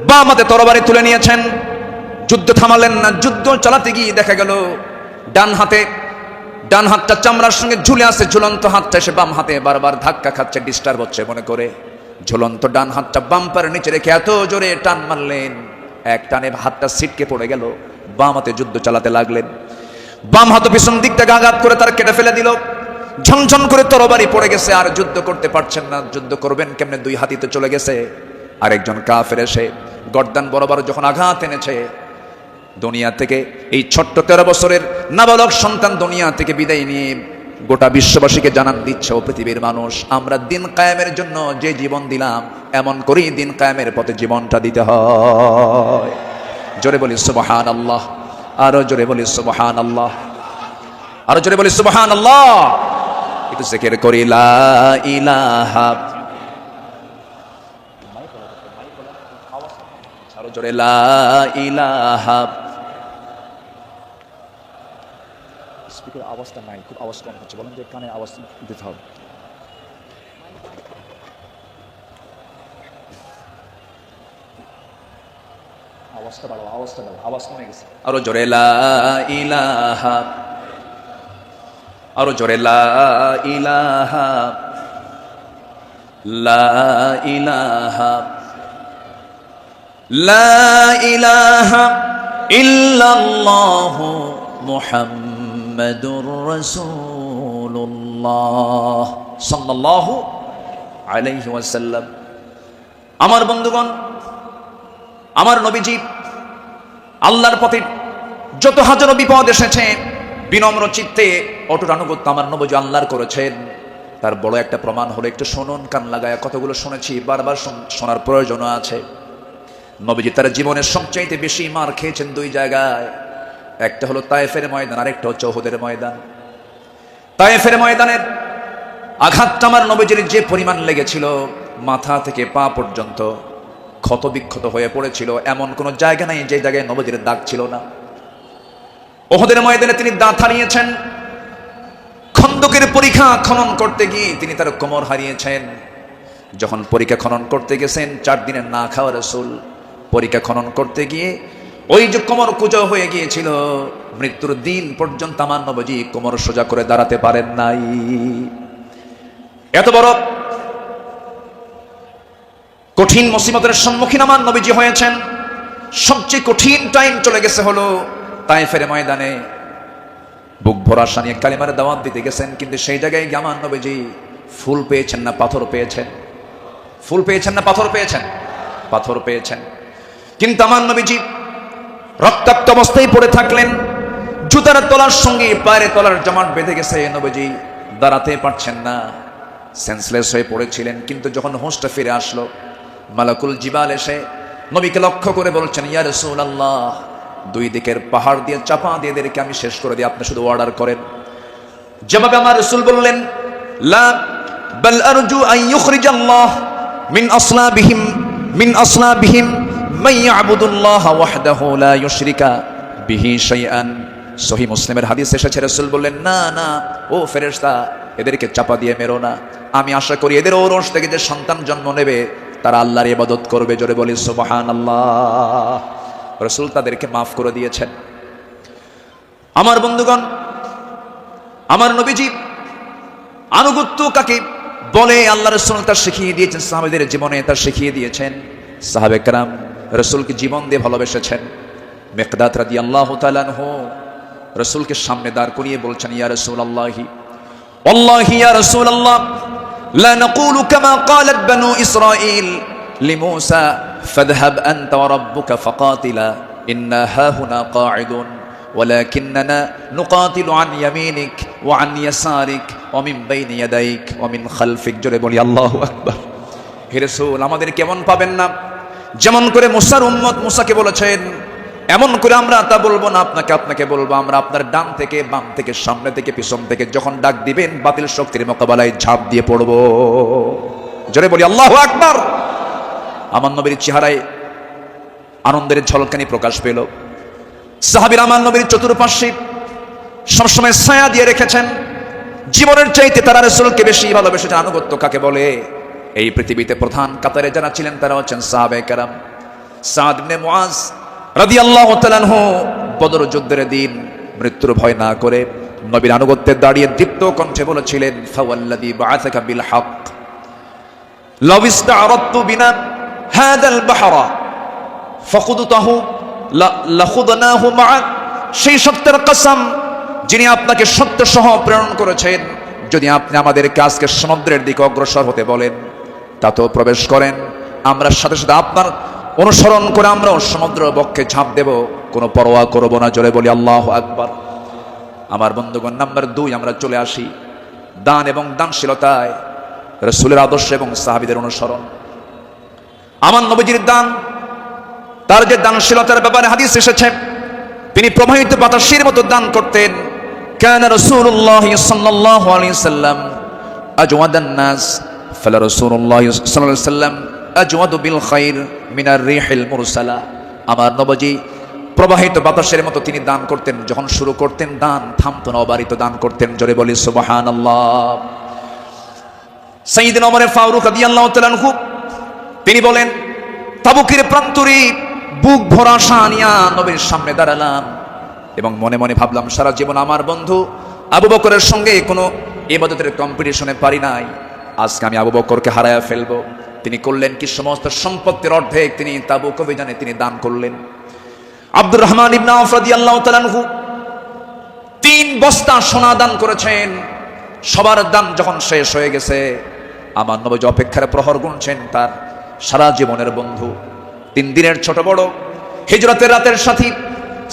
Speaker 1: বাম হাতে তরবারি তুলে নিয়েছেন। যুদ্ধ থামালেন না। যুদ্ধ চালাতে গিয়ে দেখা গেল ডান হাতটা চামড়ার সঙ্গে ঝুলে আছে, ঝুলন্ত হাতটা এসে বাম হাতে বারবার ধাক্কা খাচ্ছে, ডিস্টার্ব হচ্ছে মনে করে ঝুলন্ত ডান হাতটা বাম্পারের নিচে রেখে এত জোরে টান মারলেন, এক টানে হাতটা ছিটকে পড়ে গেল। বাম হাতে যুদ্ধ চালাতে লাগলেন। বাম হাত পিছন দিক থেকে আঘাত করে তার কেটে ফেলে দিল। ঝনঝন করে তরবারি পড়ে গেছে, আর যুদ্ধ করতে পারছেন না। যুদ্ধ করবেন কেমনে, 2 হাতিতে চলে গেছে। আরেকজন কাফের এসে গর্দান বরাবর যখন আঘাত এনেছে, দুনিয়া থেকে এই ছোট্ট 13 বছরের নাবালক সন্তান দুনিয়া থেকে বিদায় নিয়ে গোটা বিশ্ববাসীকে জানান দিচ্ছে, ও পৃথিবীর মানুষ, আমরা দিন কায়েমের জন্য যে জীবন দিলাম, এমন করেই দিন কায়েমের পথে জীবনটা দিতে হয়। জোরে বলি সুবহানাল্লাহ, আরো জোরে বলি সুবহানাল্লাহ, আরো জোরে বলি সুবহানাল্লাহ। একটু জিকির করি লা ইলাহা, আরো জোরে লা ইলাহা। স্পিকার আওয়াজটা নাই, খুব আওয়াজ কম হচ্ছে, বলেন যে কানে আওয়াজ দিতে হবে। আওয়াজটা বাড়াও, আওয়াজ কমে গেছে। আরো জোরে লা ইলাহা আরো জোরে লা ইলাহা লা ইলাহা লা ইলাহা ইল্লাল্লাহু মুহাম্মাদুর রাসূলুল্লাহ সাল্লাল্লাহু আলাইহি ওয়াসাল্লাম। আমার বন্ধুগণ, আমার নবীজি আল্লাহর পথে যত হাজারো বিপদ এসেছে বিনম্র চিত্তে অটুট আনুগত্য আমার নবীজি আল্লাহর করেছেন। তার বড় একটা প্রমাণ হলো, একটু শুনুন, কান লাগায়, কতগুলো শুনেছি, বারবার শোনার প্রয়োজনও আছে। নবীজি তার জীবনের সবচাইতে বেশি মার খেয়েছেন দুই জায়গায়, একটা হলো তায়েফের ময়দান, আরেকটা হচ্ছে উহুদের ময়দান। তায়েফের ময়দানের আঘাতটা আমার নবীজির যে পরিমাণ লেগেছিল, মাথা থেকে পা পর্যন্ত ক্ষত বিক্ষত হয়ে পড়েছিল, এমন কোন জায়গা নাই যে জায়গায় নবীজির দাগ ছিল না। উহুদের ময়দানে তিনি দাঁত হারিয়েছেন, খন্দকের পরীক্ষা খনন করতে গিয়ে তিনি তার কোমর হারিয়েছেন। যখন পরীক্ষা খনন করতে গেছেন, 4 দিনের না খাওয়া রাসূল পরীক্ষা খনন করতে গিয়ে ওই যে কোমর কুঁজো হয়ে গিয়েছিল, মৃত্যুর দিন পর্যন্ত আমার নবীজি কোমর সোজা করে দাঁড়াতে পারেন নাই। এত বড় কঠিন মুসিবতের সম্মুখীন আমার নবীজি হয়েছেন। সবচেয়ে কঠিন টাইম চলে গেছে হলো তায়েফের ময়দানে। বুক ভরা নিয়ে কালিমার দাওয়াত দিতে গেছেন, কিন্তু সেই জায়গায় গিয়ে আমার নবীজি ফুল পেয়েছেন না পাথর পেয়েছেন? ফুল পেয়েছেন না পাথর পেয়েছেন? পাথর পেয়েছেন। কিন্তু আমার নবীজি রক্তাক্ত অবস্থায় পড়ে থাকলেন, জুতার তলার সঙ্গে পায়ের তলার জমাট বেঁধে গেছে, নবীজি দাঁড়াতে পারছেন না, সেন্সলেস হয়ে পড়েছিলেন। কিন্তু যখন হোঁশটা ফিরে আসলো, মালাকুল জিবাল এসে নবীকে লক্ষ্য করে বলছেন, ইয়া রাসূলুল্লাহ, দুই দিকের পাহাড় দিয়ে চাপা দিয়ে এদেরকে আমি শেষ করে দিই, আপনি শুধু অর্ডার করেন। জবাবে আমার রাসূল বললেন, লা বাল আরজু আন ইউখরিজাল্লাহ মিন আসলাবিহিম মান ইয়াবুদুল্লাহ ওয়াহদাহু লা ইউশরিকা বিহি শাইআন। সহিহ মুসলিমের হাদিস এসেছে, রাসূল বললেন, না না ও ফেরেশতা, এদেরকে চাপা দিয়ে মেরো না। আমি আশা করি এদের ঔরস থেকে যে সন্তান জন্ম নেবে তারা আল্লাহর ইবাদত করবে। জোরে বলি সুবহানাল্লাহ। রাসূল তাদেরকে মাফ করে দিয়েছেন। আমার বন্ধুগণ, আমার নবীজি আনুগত্য কাকে বলে আল্লাহ রাসূল তা শিখিয়ে দিয়েছেন, সাহাবাদের জীবনে তা শিখিয়ে দিয়েছেন। সাহাবে কেরাম রাসূলকে জীবন দিয়ে ভালোবেসেছেন। মিকদাদ রাদিয়াল্লাহু তাআলা আনহু রাসূলকে সামনে দাঁড় করিয়ে বলছেন, ইয়া রাসূলুল্লাহি ওয়াল্লাহি ইয়া রাসূলুল্লাহ লা নাকুলু কামা ক্বালাত বানু ইসরাঈল লিমূসা ফাযহাব আনতা ওয়া রাব্বুকা ফাকাতিলা ইন্না হাহুনা কাঈদুন ওয়ালাকিন্নানা নুকাতিলু আন ইয়ামিনিক ওয়া আন ইয়াসারিক ওয়া মিন বাইনি ইয়াদাইক ওয়া মিন খালফিক। জোরে বলি আল্লাহু আকবার। হে রাসূল, আমাদের কেমন পাবেন না, যেমন করে মুসার উম্মত মুসাকে বলেছেন, এমন করে আমরা তা বলবো না, আপনাকে বলবো, আমরা আপনার ডান থেকে বাম থেকে সামনে থেকে পিছন থেকে যখন ডাক দিবেন বাতিল শক্তির মোকাবেলায় ঝাঁপ দিয়ে পড়বো। জোরে বলি আল্লাহু আকবার। আমার নবীর চেহারায় আনন্দের ঝলকানি প্রকাশ পেল। সাহাবীরা আমার নবীর চতুর্পার্শ্বে সবসময় ছায়া দিয়ে রেখেছেন। জীবনের চাইতে তারা রাসূলকে বেশি ভালোবেসেছেন। আনুগত্য কাকে বলে? এই পৃথিবীতে প্রধান কাতারে যারা ছিলেন তারা হচ্ছেন সাহাবে কেরাম। সাদ ইবনে মুআজ রাদিয়াল্লাহু তাআলা আনহু বদর যুদ্ধের দিন মৃত্যুর ভয় না করে নবীর আনুগত্যে দাঁড়িয়ে দীপ্ত কণ্ঠে বলেছিলেন, ফাওয়াল্লাযী বাআসাকা বিল হক লাউ ইসতা'রাদতু বিনা হাযাল বাহরা ফাকুদতাহু লাখুদনাহু মা'আক। সেই সত্যের কসম যিনি আপনাকে সত্য সহ প্রেরণ করেছেন, যদি আপনি আমাদেরকে আজকে সমুদ্রের দিকে অগ্রসর হতে বলেন তাতেও প্রবেশ করেন, আমরা সাথে সাথে আপনার অনুসরণ করে আমরাও সমুদ্র বক্ষে ঝাঁপ দেব, কোনো পরোয়া করব না। জোরে বলি আল্লাহু আকবার। আমার বন্ধুগণ, নাম্বার 2 আমরা চলে আসি দান এবং দানশীলতায়, রাসূলের আদর্শ এবং সাহাবীদের অনুসরণ। আমার নবীজির দান, তার যে দানশীলতার ব্যাপারে হাদিস এসেছে, তিনি প্রবাহিত বাতাসের মতো দান করতেন। কানা রাসূলুল্লাহ সাল্লাল্লাহু আলাইহি সাল্লাম আজওয়াদান নাস ফালা রাসূলুল্লাহ সাল্লাল্লাহু আলাইহি সাল্লাম আজওয়াদু বিল খাইর মিনার রিহিল মুরসালা। আমার নবীজি প্রবাহিত বাতাসের মতো তিনি দান করতেন। যখন শুরু করতেন দান থামতো না, অবারিত দান করতেন। জোরে বলি সুবহানাল্লাহ। সাইয়্যিদনা ওমর ফারুক রাদিয়াল্লাহু তাআলা আনহু তিনি বলেন, তাবুকের প্রান্তরে বুক ভরা আশা নিয়ে নবীর সামনে দাঁড়ালাম এবং মনে মনে ভাবলাম, সারা জীবন আমার বন্ধু আবু বকরের সঙ্গে কোনো ইবাদতের কম্পিটিশনে পারি নাই, আজকে আমি আবু বকরকে হারায়া ফেলবো। তিনি করলেন কি, সমস্ত সম্পত্তির অর্ধেক তিনি তাবুক অভিযানে তিনি দান করলেন। আব্দুর রহমান ইবনে আওফ রাদিয়াল্লাহু তাআলা আনহু 3 বস্তা সোনা দান করেছেন। সবার দান যখন শেষ হয়ে গেছে, আমার নবী অপেক্ষার প্রহর গুনছেন তার সারা জীবনের বন্ধু, 3 দিনের ছোট বড় হিজরতের রাতের সাথী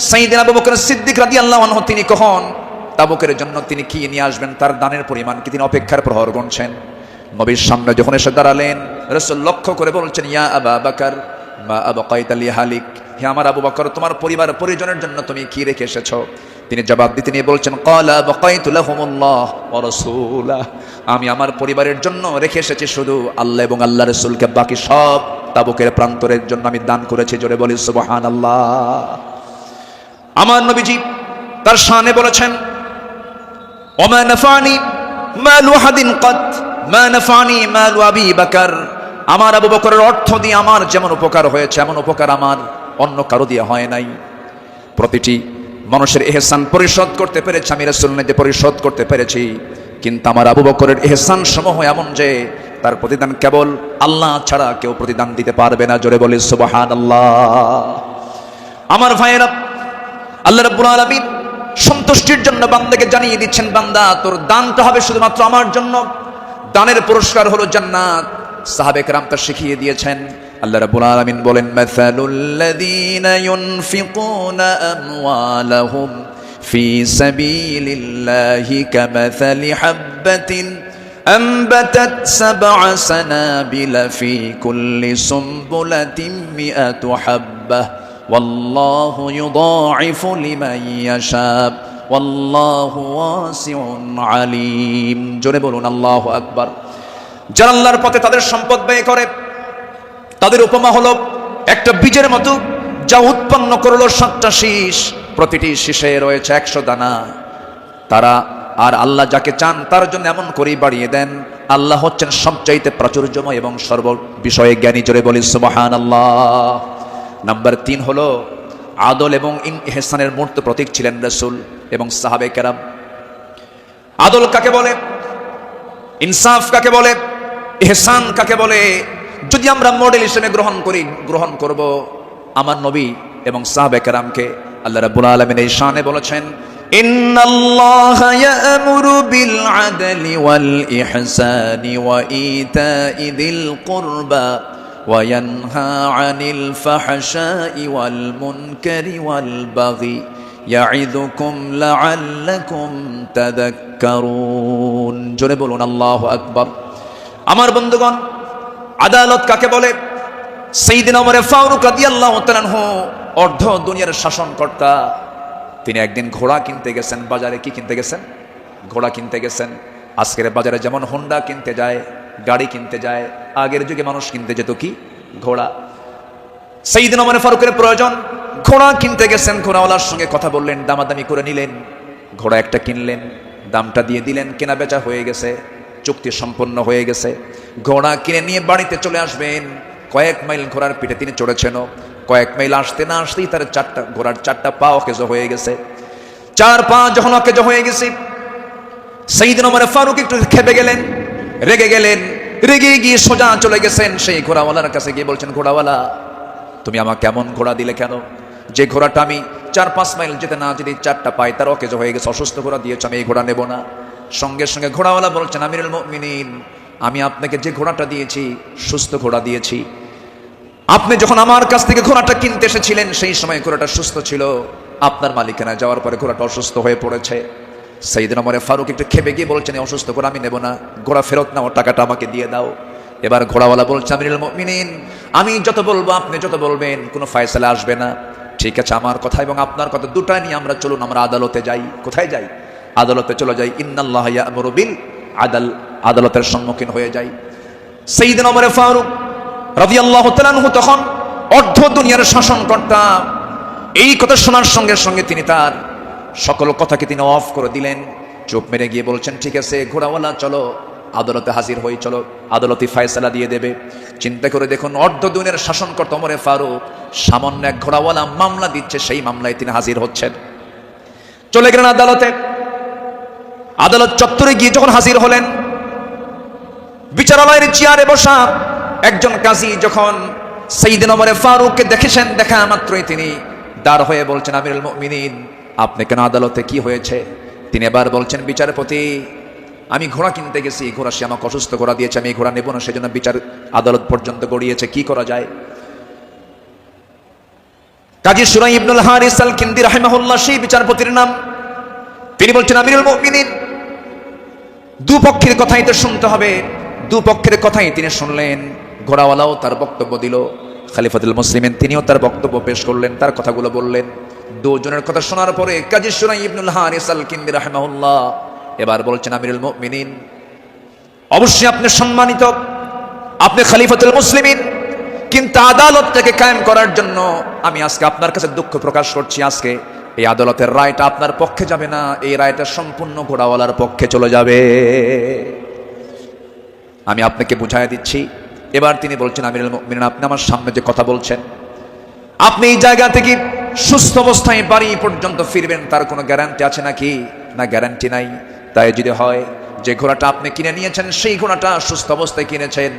Speaker 1: সাইয়েদনা আবু বকর সিদ্দিক রাদিয়াল্লাহু আনহু তিনি কখন তাবুকের জন্য তিনি কি নিয়ে আসবেন, তার দানের পরিমাণ কি, তিনি অপেক্ষার প্রহর গুনছেন। নবীর সামনে যখন এসে দাঁড়ালেন, রাসূল লক্ষ্য করে বলছেন, ইয়া আবা বকর মা আবকাইতা লিহালিক, হে আমার আবু বকর, তোমার পরিবার পরিজনের জন্য তুমি কি রেখে এসেছো? তিনি জবাব দিতে নিয়ে বলছেন, ক্বালা বাকাইতু লাহুমুল্লাহ ওয়া রাসূলা, আমি আমার পরিবারের জন্য রেখে এসেছি শুধু আল্লাহ এবং আল্লাহর রাসূলকে, বাকি সব তাবুকের প্রান্তরের জন্য আমি দান করেছি। জোরে বলি সুবহানাল্লাহ। আমার নবীজি তার শানে বলেছেন, ওমা নাফানি মালু আহাদিন কাত মা নাফানি মালু আবি বকর, আমার আবু বকরের অর্থ দিয়ে আমার যেমন উপকার হয়েছে, এমন উপকার আমার অন্য কারো দিয়ে হয় নাই। প্রতিটি মানুষের ইহসান পরিশোধ করতে পেরেছি আমি, রাসূল নিজে পরিশোধ করতে পেরেছি, কিন্তু আমার আবু বকরের ইহসান সমূহ এমন যে তার প্রতিদান কেবল আল্লাহ ছাড়া কেউ প্রতিদান দিতে পারবে না। জোরে বলি সুবহানাল্লাহ। আমার ভাইয়েরা, আল্লাহ রাব্বুল আলামিন সন্তুষ্টির জন্য বান্দাকে জানিয়ে দিচ্ছেন, বান্দা তোর দানটা হবে শুধুমাত্র আমার জন্য, দানের পুরস্কার হলো জান্নাত। সাহাবে কেরাম তা শিখিয়ে দিয়েছেন। আল্লাহ রাব্বুল আলামিন বলেন, মাসালুল লাযীনা ইউনফিকুনা আমওয়ালাহুম ফি সাবিলিল্লাহি কামাসালি হাববাতিন আনবাতাত সাবআ সানাবিলা ফি কুল্লি সুমবুলাতিন মিআতু হাব্বাহ ওয়াল্লাহু ইউদাঈফু লিমান ইয়াশা ওয়াল্লাহু ওয়াসিউন আলীম। জোরে বলুন আল্লাহু আকবার। যারা আল্লাহর পথে তাদের সম্পদ ব্যয় করে, তাদের উপমা হলো একটা বীজের মতো, যা উৎপন্ন করলো 7টা শীষ, প্রতিটি শীষে রয়েছে 100 দানা। তারা আর আল্লাহ যাকে চান তার জন্য এমন করেই বাড়িয়ে দেন। আল্লাহ হচ্ছেন সবচাইতে প্রাচুর্যময় এবং সর্ব বিষয়ে জ্ঞানী। জোরে বলি সুবহানাল্লাহ। নাম্বার 3 হলো আদল এবং ইহসানের মূর্ত প্রতীক ছিলেন রাসূল এবং সাহাবে কেরাম। আদল কাকে বলে, ইনসাফ কাকে বলে, ইহসান কাকে বলে, যদি আমরা মডেল হিসেবে গ্রহণ করব আমার নবী এবং সাহাবে কেরামকে, আল্লাহ রাব্বুল আলামিন এই শানে বলেছেন, ইন্নাল্লাহা ইয়া'মুরু বিল আদলি ওয়াল ইহসানি ওয়া ইতাই যিল কুরবা ওয়া ইয়ানহা আনিল ফাহশাই ওয়াল মুনকারি ওয়াল বাগি ইয়া'iদুকুম লা'আল্লাকুম তাযাক্কারুন। জোরে বলুন আল্লাহু আকবার। আমার বন্ধুগণ, আদালত কাকে বলে? সাইয়েদনা ওমর ফারুক রাদিয়াল্লাহু তাআলা আনহু অর্ধ দুনিয়ার শাসনকর্তা, তিনি একদিন ঘোড়া কিনতে গেছেন বাজারে। কি কিনতে গেছেন? ঘোড়া কিনতে গেছেন। আজকের বাজারে যেমন হোন্ডা কিনতে যায়, গাড়ি কিনতে যায়, আগের যুগে মানুষ কিনতে যেত কি? ঘোড়া। সাইয়েদনা ওমর ফারুকের প্রয়োজন, ঘোড়া কিনতে গেছেন। ঘোড়াওয়ালার সঙ্গে কথা বললেন, দামাদামি করে নিলেন, ঘোড়া একটা কিনলেন, দামটা দিয়ে দিলেন, কেনা বেচা হয়ে গেছে, চুক্তি সম্পন্ন হয়ে গেছে। ঘোড়া কিনে নিয়ে বাড়িতে চলে আসবেন। কয়েক মাইল ঘোড়ার পিঠে তিনি চড়েছেন, কয়েক মাইল আসতে না আসতেই তার ঘোড়ার 4টা পা অকেজ হয়ে গেছে। 4 পা যখন অকেজ হয়ে গেছে, সাইয়েদনা ওমর ফারুক একটু খেপে গেলেন, রেগে গেলেন। রেগে গিয়ে সোজা চলে গেছেন সেই ঘোড়াওয়ালার কাছে গিয়ে বলছেন, ঘোড়াওয়ালা তুমি আমাকে এমন ঘোড়া দিলে কেন? যে ঘোড়াটা আমি 4-5 মাইল যেতে না যদি 4টা পাই তার অকেজ হয়ে গেছে, অসুস্থ ঘোড়া দিয়েছে, আমি এই ঘোড়া নেব না। সঙ্গে সঙ্গে ঘোড়াওয়ালা বলছেন, আমিরুল মুমিনিন, আমি আপনাকে যে ঘোড়াটা দিয়েছি সুস্থ ঘোড়া দিয়েছি। আপনি যখন আমার কাছ থেকে ঘোড়াটা কিনতে এসেছিলেন সেই সময় ঘোড়াটা সুস্থ ছিল, আপনার মালিকানা যাওয়ার পরে ঘোড়াটা অসুস্থ হয়ে পড়েছে। সাইয়েদনা ওমর ফারুক একটু খেপে গিয়ে বলছেন, অসুস্থ ঘোড়া আমি নেব না, ঘোড়া ফেরত নাও, টাকাটা আমাকে দিয়ে দাও। এবার ঘোড়াওয়ালা বলছে, আমিরুল মুমিনিন, আমি যত বলবো, আপনি যত বলবেন, কোনো ফয়সালা আসবে না। ঠিক আছে, আমার কথা এবং আপনার কথা দুটা নিয়ে আমরা চলুন, আমরা আদালতে যাই। কোথায় যাই? আদালতে চলে যাই। ইন্নাল্লাহা ইয়া'মুরু বিল আদল, আদালতের সম্মুখীন হয়ে যাই। সাইয়েদনা ওমর ফারুক রাদিয়াল্লাহু তাআলা আনহু তখন অর্ধ দুনিয়ার শাসনকর্তা। এই কথা শোনার সঙ্গে সঙ্গে তিনি তার সকল কথাকে তিনি অফ করে দিলেন, চুপ মেরে গিয়ে বলছেন, ঠিক আছে ঘোড়াওয়ালা, চলো আদালতে হাজির হই, চলো আদালতে ফয়সালা দিয়ে দেবে। চিন্তা করে দেখুন, অর্ধ দুনিয়ার শাসনকর্তা ওমর ফারুক সামান্য এক ঘোড়াওয়ালা মামলা দিচ্ছে, সেই মামলায় তিনি হাজির হচ্ছেন। চলে গেলেন আদালতে। আদালত চত্বরে গিয়ে যখন হাজির হলেন, বিচারালয়ের চেয়ারে বসা একজন কাজী যখন সাইয়েদনা ওমর ফারুককে দেখেছেন, দেখা মাত্রই তিনি দাঁড় হয়ে বলছেন, আমিরুল মুমিনিন, আপনি কেন আদালতে, কি হয়েছে? তিনি এবার বলছেন, বিচারপতি, আমি ঘোড়া কিনতে গেছি, ঘোড়া সে আমাকে অসুস্থ ঘোড়া দিয়েছে, আমি এই ঘোড়া নেব না, সেজন্য বিচার আদালত পর্যন্ত গড়িয়েছে, কি করা যায়? কাজী সুরাই ইবনুল হারিস আল কিন্দি রাহিমাহুল্লাহ সেই বিচারপতির নাম। তিনি বলছেন, আমিরুল মুমিনিন, দুপক্ষের কথাই তো শুনতে হবে। দুপক্ষের কথাই তিনি শুনলেন। ঘোড়াওয়ালাও তার বক্তব্য দিল, খলিফাতুল মুসলিমিন তিনিও তার বক্তব্য পেশ করলেন, তার কথাগুলো বললেন। দুজনের কথা শোনার পরে কাজী সুরাই ইবনুল হারিস আল কিন্দি রাহিমাহুল্লাহ এবার বলছেন, আমিরুল মুমিনিন, অবশ্যই আপনি সম্মানিত, আপনি খলিফাতুল মুসলিমিন, কিন্তু আদালতটাকে কায়েম করার জন্য আমি আজকে আপনার কাছে দুঃখ প্রকাশ করছি। আজকে এই আদালতের রায়টা আপনার পক্ষে যাবে না, এই রায়টা সম্পূর্ণ ঘোড়াওয়ালার পক্ষে চলে যাবে। আমি আপনাকে বুঝাই দিচ্ছি। এবার তিনি বলছেন, আমিরুল মুমিনিন, আপনি আমার সামনে যে কথা বলছেন, আপনি এই জায়গা থেকে সুস্থ অবস্থায় বাড়ি পর্যন্ত ফিরবেন, তার কোনো গ্যারান্টি আছে নাকি? না, গ্যারান্টি নাই। তাই যদি হয় যে ঘোড়াটা আপনি কিনে নিয়েছেন, সেই ঘোড়াটা সুস্থ অবস্থায় কিনেছেন,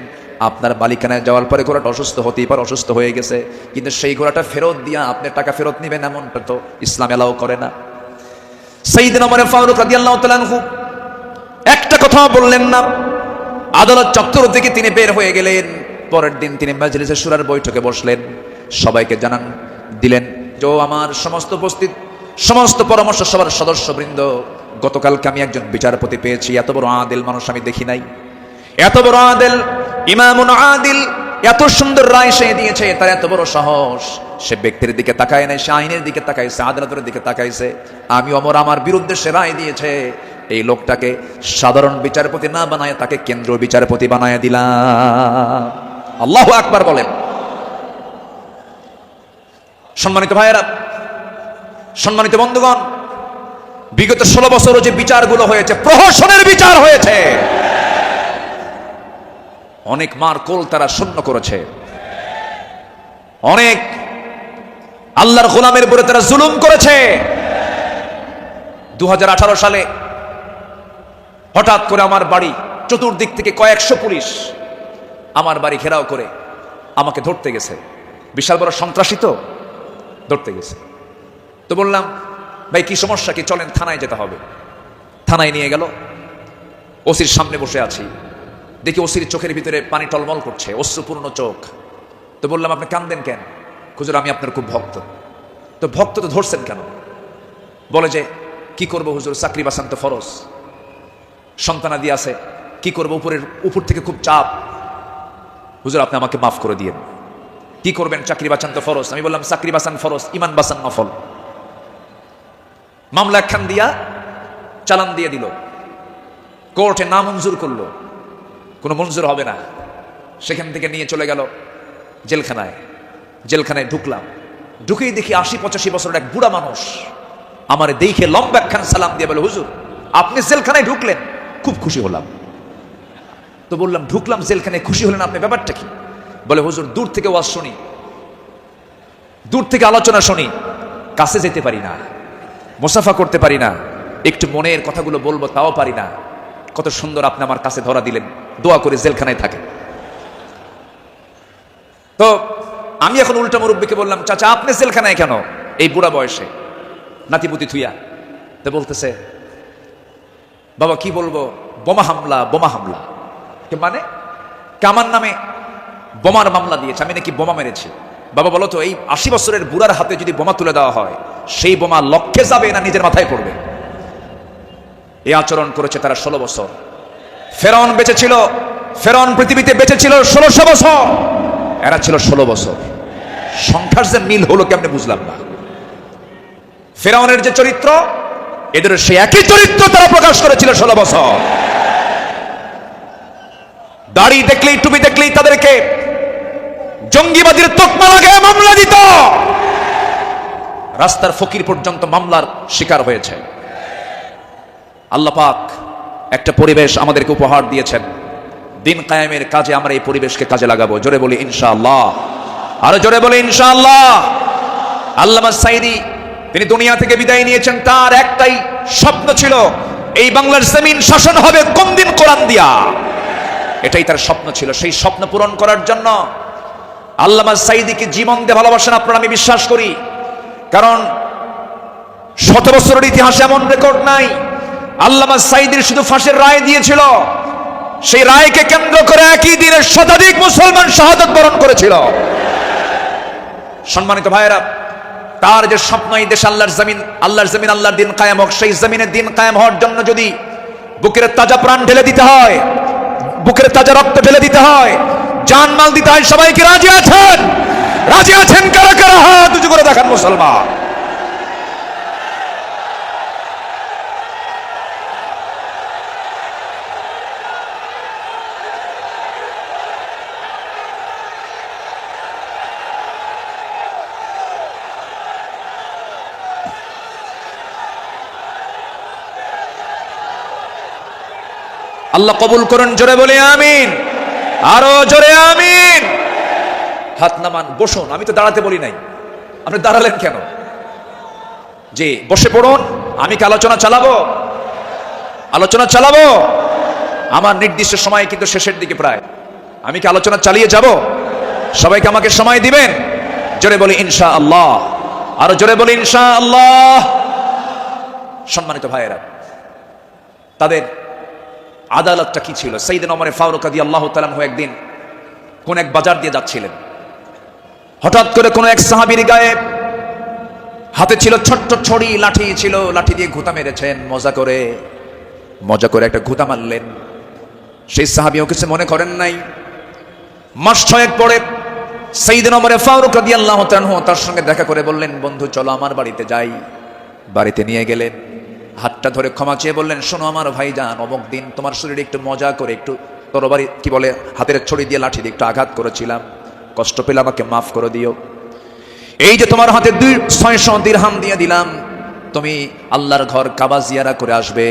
Speaker 1: আপনার মালিকানায় যাওয়ার পরে ঘোড়াটা অসুস্থ হতেই পারে, অসুস্থ হয়ে গেছে, কিন্তু সেই ঘোড়াটা ফেরত দিয়া আপনি টাকা ফেরত নেবেন, এমনটা তো ইসলাম এলাও করে না। সাইয়েদনা ওমর ফারুক রাদিয়াল্লাহু তাআলা আনহু একটা কথা বললেন না। আদালত চত্বর থেকে তিনি বের হয়ে গেলেন। পরের দিন তিনি মাজলিসে শুরার বৈঠকে বসলেন, সবাইকে জানান দিলেন যে, আমার সমস্ত উপস্থিত সমস্ত পরামর্শ সভার সদস্যবৃন্দ, গতকালকে আমি একজন বিচারপতি পেয়েছি, এত বড় আদিল মানুষ আমি দেখি নাই, এত বড় আদিল, ইমামুন আদিল, এত সুন্দর রায় সে দিয়েছে, তার এত বড় সাহস, সে ব্যক্তির দিকে তাকায় নাই, সে আইনের দিকে তাকাইছে, আদালতের দিকে তাকাইছে। আমি ওমর আমার বিরুদ্ধে সে রায় দিয়েছে, এই লোকটাকে সাধারণ বিচারপতি না বানায় তাকে কেন্দ্রীয় বিচারপতি বানায় দিলাম। আল্লাহু আকবার বলেন। সম্মানিত ভাইয়েরা, সম্মানিত বন্ধুগণ, বিগত 16 বছর যে বিচারগুলো হয়েছে, প্রহসনের বিচার হয়েছে, অনেক মার কোল তারা শূন্য করেছে, অনেক আল্লাহর গোলামের উপরে তারা জুলুম করেছে। 2018 সালে হঠাৎ করে আমার বাড়ি চতুর্দিক থেকে কয়েকশো পুলিশ আমার বাড়ি ঘেরাও করে আমাকে ধরতে গেছে। বিশাল বড় সন্ত্রাসী তো, ধরতে গেছে। তো বললাম, ভাই কি সমস্যা, কি, চলেন থানায় যেতে হবে। থানায় নিয়ে গেল, ওসির সামনে বসে আছি, দেখি ওসির চোখের ভিতরে পানি টলমল করছে, অশ্রুপূর্ণ চোখ। তো বললাম, আপনি কাঁদেন কেন? হুজুর, আমি আপনার খুব ভক্ত। তো ভক্ত তো ধরছেন কেন? বলে যে, কি করব হুজুর, চাকরি বাঁচান তো ফরজ, সন্তানাদি আছে, কি করব, উপর থেকে খুব চাপ, হুজুর আপনি আমাকে মাফ করে দিয়েন। কি করবেন, চাকরি বাঁচান তো ফরজ। আমি বললাম, চাকরি বাঁচান ফরজ, ইমান বাঁচান নফল। মামলা একখান দিয়া চালান দিয়ে দিল, কোর্টে না মঞ্জুর করলো, কোনো মঞ্জুর হবে না। সেখান থেকে নিয়ে চলে গেল জেলখানায়। জেলখানায় ঢুকলাম, ঢুকেই দেখি 80-85 বছরের এক বুড়া মানুষ আমার দেখে লম্বা একখান সালাম দিয়ে বলে, হুজুর আপনি জেলখানায় ঢুকলেন? খুব খুশি হলাম। তো বললাম, ঢুকলাম জেলখানায়, খুশি হলেন আপনি, ব্যাপারটা কি? বলে, হুজুর দূর থেকে ওয়াজ শুনি, দূর থেকে আলোচনা শুনি, কাছে যেতে পারি না, মুসাফা করতে পারি না, একটু মনের কথাগুলো বলবো তাও পারি না। কত সুন্দর আপনি আমার কাছে ধরা দিলেন, দোয়া করে জেলখানায় থাকে। তো আমি এখন উল্টা মুরব্বীকে বললাম, চাচা আপনি জেলখানায় কেন এই বুড়া বয়সে, নাতিপুতি থুইয়া? তো বলতেছে, বাবা কি বলবো, বোমা হামলা, বোমা হামলা। মানে আমার নামে বোমার মামলা দিয়েছে, আমি নাকি বোমা মেরেছি। বাবা বলো তো, এই 80 বছরের বুড়ার হাতে যদি বোমা তুলে দেওয়া হয়, সেই বোমা লক্ষ্যে যাবে না নিজের মাথায় পড়বে? এই আচরণ করেছে তারা 16 বছর। ফেরাউন বেঁচে ছিল, ফেরাউন পৃথিবীতে বেঁচে ছিল 1600 বছর, এরা ছিল 16 বছর। সংখ্যার যে মিল হলো কেমনে বুঝলাম না। ফেরাউনের যে চরিত্র, এদের সেই একই চরিত্র তারা প্রকাশ করেছিল 16 বছর। দাড়ি দেখলেই, টুপি দেখলেই তাদেরকে জঙ্গিবাদীর তকমা লাগায় মামলা দিত। রাস্তার ফকির পর্যন্ত মামলার শিকার হয়েছে। আল্লাহ পাক একটা পরিবেশ আমাদেরকে উপহার দিয়েছেন, দিন কায়েমের কাজে আমরা এই পরিবেশকে কাজে লাগাবো। জোরে বলি ইনশাআল্লাহ, আরো জোরে বলি ইনশাআল্লাহ। আল্লামা সাইদি তিনি দুনিয়া থেকে বিদায় নিয়েছেন, তার একটাই স্বপ্ন ছিল, এই বাংলার জমিন শাসন হবে কোন দিন? কোরআন দিয়া। এটাই তার স্বপ্ন ছিল। সেই স্বপ্ন পূরণ করার জন্য আল্লামা সাঈদীকে জীবন দিয়ে ভালোবাসেন আপনারা, আমি বিশ্বাস করি। কারণ 100 বছরের ইতিহাসে এমন রেকর্ড নাই। আল্লামা সাঈদীর শুধু ফাঁসির রায় দিয়েছিল, সেই রায়কে কেন্দ্র করে একই দিনে শতাধিক মুসলমান শাহাদাত বরণ করেছিল। সম্মানিত ভাইয়েরা, তার যে স্বপ্ন এই দেশ আল্লাহর জমিন, আল্লাহর দিন কায়েম হোক, সেই জমিনের দিন কায়েম হওয়ার জন্য যদি বুকের তাজা প্রাণ ঢেলে দিতে হয়, বুকের তাজা রক্ত ঢেলে দিতে হয়, জানমাল দিতে হয়, সবাইকে রাজি আছেন? রাজি আছেন কারা কারা? হাত উঁচু করে দেখান মুসলমান। আল্লাহ কবুল করুন, জোরে বলে আমিন, আরো জোরে আমিন। হাত নামান, বসুন। আমি তো দাঁড়াতে বলি নাই, আপনি দাঁড়ালেন কেন? যে বসে পড়ুন। আমি কি আলোচনা চালাবো? আমার নির্দিষ্ট সময় কিন্তু শেষের দিকে প্রায়। আমি কি আলোচনা চালিয়ে যাব? সবাইকে আমাকে সময় দিবেন? জোরে বলি ইনশাআল্লাহ, আরো জোরে বলি ইনশাআল্লাহ। সম্মানিত ভাইয়েরা, তাদের আদালতটা কি ছিল? সাইয়েদনা ওমর ফারুক রাদিয়াল্লাহু তাআলা আনহু একদিন কোন এক বাজার দিয়ে যাচ্ছিলেন। হঠাৎ করে কোন এক সাহাবীর গায়ে হাতে ছিল ছোট্ট ছড়ি, লাঠি ছিল, লাঠি দিয়ে ঘুতা মেরেছেন। মজা করে একটা ঘুতা মারলেন। সেই সাহাবীও কিছু মনে করেন নাই। মাস 6 পরে সাইয়েদনা ওমর ফারুক রাদিয়াল্লাহু তাআলা আনহু তার সঙ্গে দেখা করে বললেন, বন্ধু চলো আমার বাড়িতে যাই। বাড়িতে নিয়ে গেলেন, হাতটা ধরে ক্ষমা চেয়ে বললেন, শোনো আমার ভাইজান, অমুক দিন তোমার শরীরে একটু মজা করে একটু তরবারি কি বলে হাতের ছড়ি দিয়ে লাঠি দিয়ে একটু আঘাত করেছিলাম, কষ্ট পেলে আমাকে মাফ করে দিও। এই যে তোমার হাতে 600 দিরহাম দিয়ে দিলাম, তুমি আল্লাহর ঘর কাবা জিয়ারা করে আসবে।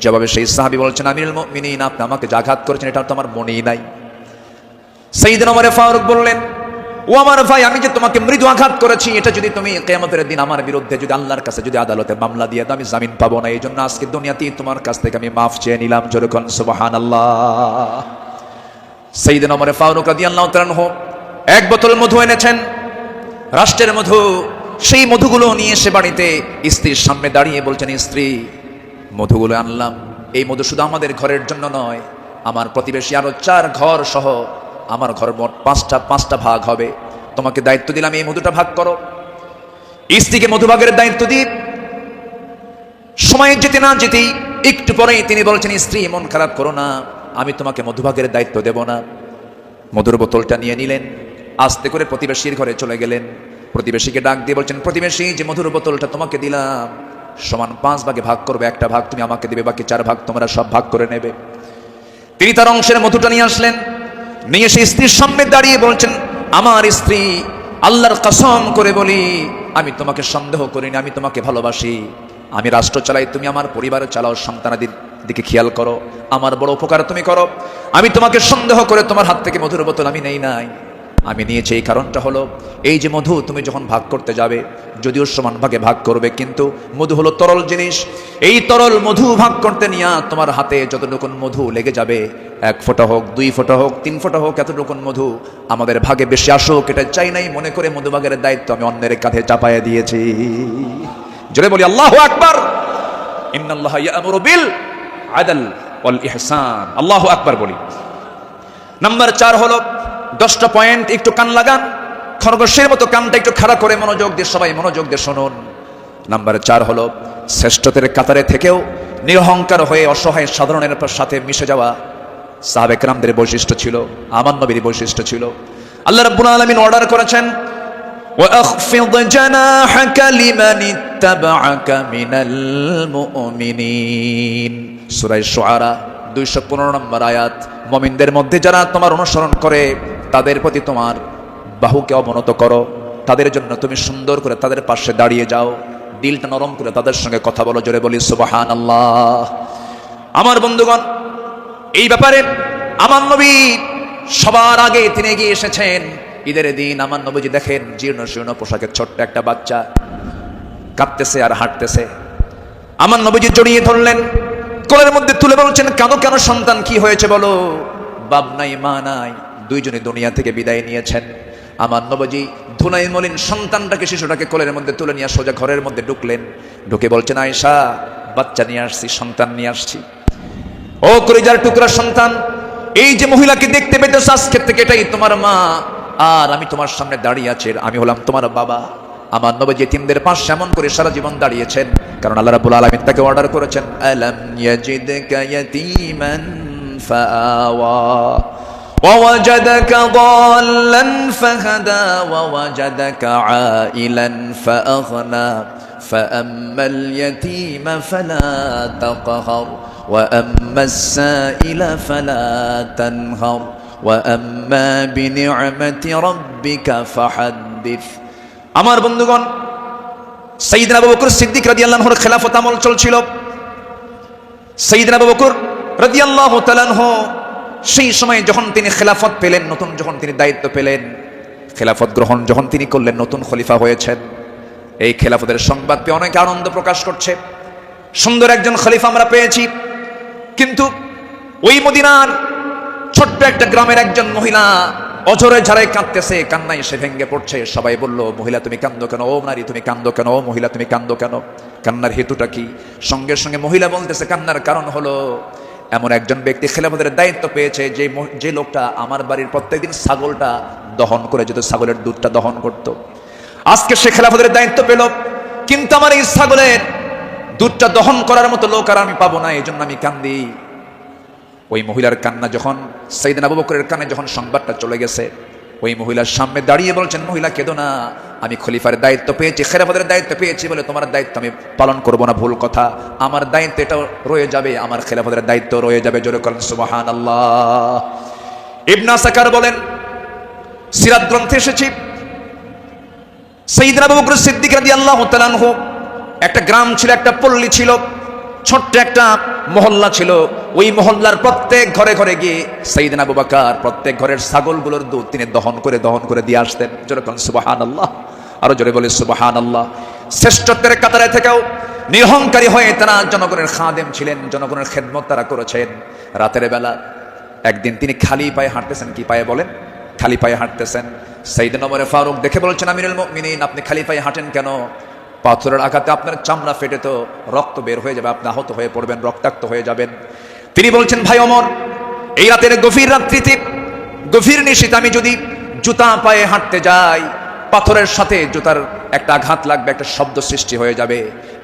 Speaker 1: জবাবে সেই সাহাবী বলছেন, আমিরুল মুমিনিন, আপনি আমাকে যে আঘাত করেছেন এটা তো আমার মনেই নাই। সাইয়েদনা ওমর ফারুক বললেন, ও আমার ভাই, আমি যে তোমাকে মৃদু আঘাত করেছি, এটা যদি তুমি কিয়ামতের দিন আমার বিরুদ্ধে যদি আল্লাহর কাছে যদি আদালতে মামলা দিয়ে দাও, আমি জামিন পাবো না। এই জন্য আজকে দুনিয়াতেই তোমার কাছ থেকে আমি মাফ চেয়ে নিলাম। জোরে কোন সুবহানাল্লাহ। সাইয়েদনা ওমর ফারুক রাদিয়াল্লাহু তাআলা আনহু এক বোতল মধু এনেছেন, রাষ্ট্রের মধু। সেই মধুগুলো নিয়ে এসে বাড়িতে স্ত্রীর সামনে দাঁড়িয়ে বলছেন, স্ত্রী, মধুগুলো আনলাম। এই মধু শুধু আমাদের ঘরের জন্য নয়, আমার প্রতিবেশী আরো 4 ঘর সহ আমার ঘর মোট 5টা ভাগ হবে। তোমাকে দায়িত্ব দিলাম, এই মধুটা ভাগ করো। স্ত্রীকে মধুভাগের দায়িত্ব দিয়ে সময় যেতে না যেতেই একটু পরেই তিনি বলছেন, স্ত্রী মন খারাপ করো না, আমি তোমাকে মধুভাগের দায়িত্ব দেব না। মধুর বোতলটা নিয়ে নিলেন, আস্তে করে প্রতিবেশীর ঘরে চলে গেলেন। প্রতিবেশীকে ডাক দিয়ে বলছেন, প্রতিবেশী, যে মধুর বোতলটা তোমাকে দিলাম সমান 5 ভাগে ভাগ করবে। একটা ভাগ তুমি আমাকে দিবে, বাকি 4 ভাগ তোমরা সব ভাগ করে নেবে। তিনি তার অংশের মধুটা নিয়ে আসলেন, নিয়ে এসে স্ত্রীর সামনে দাঁড়িয়ে বলছেন, আমার স্ত্রী, আল্লাহর কসম করে বলি, আমি তোমাকে সন্দেহ করিনি, আমি তোমাকে ভালোবাসি। আমি রাষ্ট্র চালাই, তুমি আমার পরিবারে চালাও, সন্তানাদির দিকে খেয়াল করো, আমার বড় উপকার তুমি করো। আমি তোমাকে সন্দেহ করে তোমার হাত থেকে মধুর বোতল আমি নেই নাই। আমি নিয়েছি এই কারণটা হলো, এই যে মধু তুমি যখন ভাগ করতে যাবে, যদিও সমান ভাগে ভাগ করবে, কিন্তু মধু হলো তরল জিনিস। এই তরল মধু ভাগ করতে নিয়ে তোমার হাতে যতটুকুন মধু লেগে যাবে, 1 ফোঁটা হোক, 2 ফোঁটা হোক, 3 ফোঁটা হোক, এতটুকুন মধু আমাদের ভাগে বেশি আসুক এটা চাই নাই। মনে করে মধু ভাগের দায়িত্ব আমি অন্যের কাঁধে চাপাইয়া দিয়েছি। জোরে বলি আল্লাহু আকবার। ইন্নাল্লাহা ইয়া'মুরু বিল আদল ওয়াল ইহসান। আল্লাহু আকবার বলি। নাম্বার 4 হলো 10টা পয়েন্ট, একটু কান লাগান, খরগোশের মতো কানটা একটু খাড়া করে মনোযোগ দিয়ে সবাই মনোযোগ দিয়ে শুনুন। নাম্বার 4 হলো শ্রেষ্ঠদের কাতারে থেকেও নিরহংকার হয়ে অসহায় সাধারণের সাথে মিশে যাওয়া সাহাবে কেরামদের বৈশিষ্ট্য ছিল, আমার নবীর বৈশিষ্ট্য ছিল। আল্লাহ রাব্বুল আলামিন অর্ডার করেছেন, ওয়াখফিদ জানাহাকা লিমান ইত্তাবা'আকা মিনাল মুমিনিন। সূরা শুআরা 215 নম্বর আয়াত। মুমিনদের মধ্যে যারা তোমার অনুসরণ করে তাদের প্রতি তোমার বাহুকে অবনত করো, তাদের জন্য তুমি সুন্দর করে তাদের পাশে দাঁড়িয়ে যাও, দিলটা নরম করে তাদের সঙ্গে কথা বলো। জোরে বলি সুবহানাল্লাহ। আমার বন্ধুগণ, এই ব্যাপারে আমার নবী সবার আগে তিনি এগিয়ে এসেছেন। ঈদের দিন আমার নবীজি দেখেন জীর্ণ শীর্ণ পোশাকের ছোট্ট একটা বাচ্চা কাঁদতেছে আর হাঁটতেছে। আমার নবীজি জড়িয়ে ধরলেন, কোলের মধ্যে তুলে বলছেন, কাঁদো কেন সন্তান, কি হয়েছে বলো? বাপ নাই মা নাই, দুইজনে দুনিয়া থেকে বিদায় নিয়েছেন। আমার নবীজি ধুলাই মলিন সন্তানটাকে, শিশুটাকে কোলের মধ্যে তুলে নিয়ে সোজা ঘরের মধ্যে ঢুকলেন। ঢুকে বলছেন, আয়েশা, বাচ্চা নিয়ে আসছি, সন্তান নিয়ে আসছি। ও কলিজার টুকরা সন্তান, এই যে মহিলাকে দেখতে পেতেছ আজকের থেকে, এটাই তোমার মা, আর আমি তোমার সামনে দাঁড়িয়ে আছি, আমি হলাম তোমার বাবা। আমার নবী ইতিমদের পাশে এমন করে সারা জীবন দাঁড়িয়েছেন, কারণ আল্লাহ রাব্বুল আলামিন তাকে অর্ডার করেছেন, আলাম ইয়াজিদকা ইয়াতীমান ফাআওয়া ووجدك ضالا فهدى ووجدك عائلا فأغنى فأما اليتيم فلا تقهر وأما السائل فلا تنهر وأما بنعمة ربك فحدث। আমার বন্ধুগণ, সাইয়েদনা আবু বকর সিদ্দিক রাদিয়াল্লাহু আনহুর খেলাফত আমল চলছিল। সাইয়েদনা আবু বকর রাদিয়াল্লাহু তাআলা আনহু সেই সময় যখন তিনি খেলাফত পেলেন, নতুন যখন তিনি দায়িত্ব পেলেন, খেলাফত গ্রহণ যখন তিনি করলেন, নতুন খলিফা হয়েছেন, এই খেলাফতের সংবাদ পেয়ে অনেকে আনন্দ প্রকাশ করছে, সুন্দর একজন খলিফা আমরা পেয়েছি। কিন্তু ওই মদিনার ছোট্ট একটা গ্রামের একজন মহিলা অঝরে ঝাড়ায় কাঁদতেছে, কান্নায় সে ভেঙে পড়ছে। সবাই বলল, মহিলা তুমি কান্দো কেন? ও নারী তুমি কান্দো কেন? ও মহিলা তুমি কান্দো কেন? কান্নার হেতুটা কি? সঙ্গে সঙ্গে মহিলা বলতেছে, কান্নার কারণ হলো এমন একজন ব্যক্তি খেলাফতের দায়িত্ব পেয়েছে, যে লোকটা আমার বাড়ির প্রত্যেকদিন ছাগলটা দহন করে যেত, ছাগলের দুধটা দহন করত। আজকে সে খেলাফতের দায়িত্ব পেল, কিন্তু আমার এই ছাগলের দুধটা দহন করার মতো লোক আর আমি পাবো না, এই জন্য আমি কান্দি। ওই মহিলার কান্না যখন সাইয়েদনা আবু বকরের কানে যখন সংবাদটা চলে গেছে, ওই মহিলার সামনে দাঁড়িয়ে বলছেন, মহিলা কেঁদো না, আমি খলিফার দায়িত্ব পেয়েছি, খেলাফতের দায়িত্ব পেয়েছি বলে তোমার দায়িত্ব আমি পালন করব না, ভুল কথা। আমার দায়িত্ব এটা রয়ে যাবে, আমার খেলাফতের দায়িত্ব রয়ে যাবে। জোরে করেন সুবহানাল্লাহ। ইবনে সাকার বলেন, সিরাত গ্রন্থে এসেছে, সাইয়েদনা আবু বকর সিদ্দিক রাদিয়াল্লাহু তাআলা আনহু, একটা গ্রাম ছিল, একটা পল্লী ছিল, ছোট্ট একটা মহল্লা ছিল। ওই মহল্লার প্রত্যেক ঘরে ঘরে গিয়ে সাইয়েদনা আবু বকর প্রত্যেক ঘরের ছাগলগুলোর দুধ তিনি দহন করে দিয়ে আসতেন। জোরে বলেন সুবহানাল্লাহ, আরো জোরে বলে সুবহানাল্লাহ। শ্রেষ্ঠত্বের কাতারে থেকেও নিরহংকারী হয়ে তারা জনগণের খাদেম ছিলেন, জনগণের খেদমত তারা করেছেন। রাতের বেলা একদিন তিনি খালি পায়ে হাঁটতেছেন। কি পায়ে বলেন? খালি পায়ে হাঁটতেছেন। সাইয়েদনা ওমর ফারুক দেখে বলছেন, আমিরুল মুমিনিন, আপনি খালি পায়ে হাঁটেন কেন? পাথরের আঘাতে আপনার চামড়া ফেটে তো রক্ত বের হয়ে যাবে, আপনি আহত হয়ে পড়বেন, রক্তাক্ত হয়ে যাবেন। তিনি বলছেন, ভাই ওমর, এই রাতের গভীর রাত্রিতে, গভীর নিশীথে আমি যদি জুতা পায়ে হাঁটতে যাই, পাথরের সাথে জুতার একটা আঘাত লাগবে, একটা শব্দ সৃষ্টি হয়ে যাবে।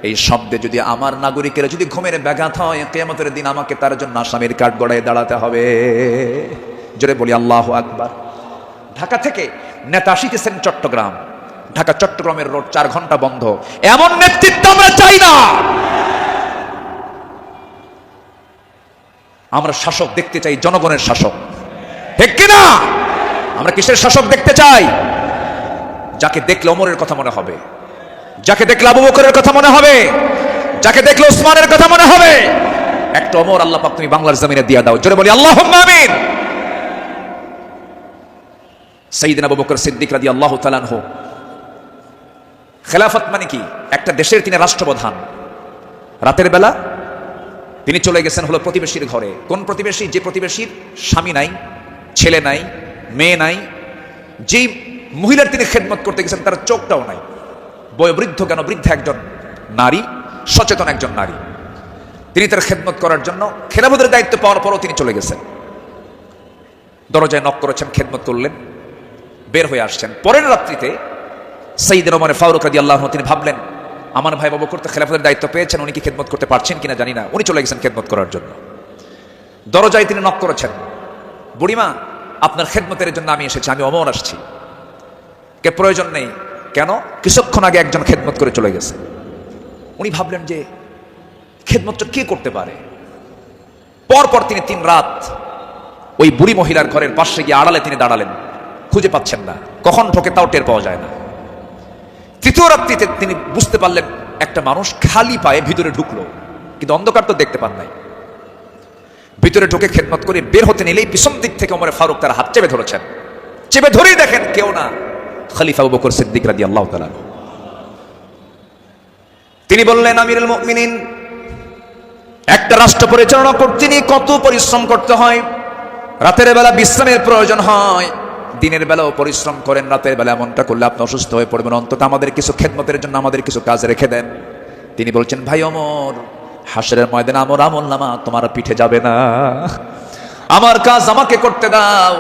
Speaker 1: এই শব্দে যদি আমার নাগরিকেরা যদি ঘুমের ব্যাঘাত হয়, কিয়ামতের দিন আমাকে তার জন্য আসামির কাঠ গড়ায় দাঁড়াতে হবে। জোরে বলি আল্লাহু আকবার। ঢাকা থেকে নেতা আসিতেছেন চট্টগ্রাম, ঢাকা চট্টগ্রামের রোড 4 ঘন্টা বন্ধ। এমন নেতৃত্ব আমরা চাই না। আমরা শাসক দেখতে চাই, জনগণের শাসক, ঠিক কিনা? আমরা কিসের শাসক দেখতে চাই? যাকে দেখলে ওমরের কথা মনে হবে, যাকে দেখলে আবু বকরের কথা মনে হবে, যাকে দেখলে ওসমানের কথা মনে হবে। একটা ওমর আল্লাহ পাক তুমি বাংলার জমিনে দিয়ে দাও। জোরে বলি আল্লাহুম্মা আমিন। সাইয়েদনা আবু বকর সিদ্দিক রাদিয়াল্লাহু তাআলা আনহু, খেলাফত মানে কি? একটা দেশের তিনি রাষ্ট্রপ্রধান। রাতের বেলা তিনি চলে গেছেন হলো প্রতিবেশীর ঘরে। কোন প্রতিবেশী? যে প্রতিবেশীর স্বামী নাই, ছেলে নাই, মেয়ে নাই। যেই মহিলার তিনি খেদমত করতে গেছেন তার চোখটাও নাই, বয়োবৃদ্ধ কেন, বৃদ্ধ একজন নারী, সচেতন একজন নারী। তিনি তার খেদমত করার জন্য খেলাফতের দায়িত্ব পাওয়ার পরও তিনি চলে গেছেন। দরজায় নক করেছেন, খেদমত করলেন, বের হয়ে আসছেন। পরের রাত্রিতে সাইয়েদনা ওমর ফারুক রাদিয়াল্লাহু আনহু তিনি ভাবলেন, আমার ভাই আবু বকর তো খেলাফতের দায়িত্ব পেয়েছেন, উনি কি খেদমত করতে পারছেন কিনা জানি না। উনি চলে গেছেন খেদমত করার জন্য। দরজায় তিনি নক করেছেন, বুড়িমা, আপনার খেদমতের জন্য আমি এসেছি, আমি ওমর আসছি। কে প্রয়োজন নেই। কেন? কিছুক্ষণ আগে একজন খেদমত করে চলে গেছে। উনি ভাবলেন যে খেদমতটা কে করতে পারে। পরপর তিনি 3 রাত ওই বুড়ি মহিলার ঘরের পাশে গিয়ে আড়ালে তিনি দাঁড়ালেন, খুঁজে পাচ্ছেন না, কখন ঢোকে তাও টের পাওয়া যায় না। তৃতীয় রাত্রিতে তিনি বুঝতে পারলেন একটা মানুষ খালি পায়ে ভিতরে ঢুকলো, কিন্তু অন্ধকার তো দেখতে পান নাই। ভিতরে ঢুকে খেদমত করে বের হতে নিলেই পিছন দিক থেকে ওমর ফারুক তার হাত চেপে ধরেছেন। চেপে ধরেই দেখেন কেউ না, খলিফা আবু বকর সিদ্দিক রাদিয়াল্লাহু তাআলা। তিনি বললেন, আমিরুল মুমিনিন, একটা রাষ্ট্র পরিচালনা করতে নিয়ে কত পরিশ্রম করতে হয়। রাতের বেলা বিশ্রামের প্রয়োজন হয়, দিনের বেলাও পরিশ্রম করেন, রাতের বেলা এমনটা করলে আপনি অসুস্থ হয়ে পড়বেন, অন্তত আমাদের কিছু খেদমতের জন্য আমাদের কিছু কাজ রেখে দেন। তিনি বলছেন, ভাই ওমর, হাসরের ময়দানে আমার আমলনামা তোমার পিঠে যাবে না, আমার কাজ আমাকে করতে দাও।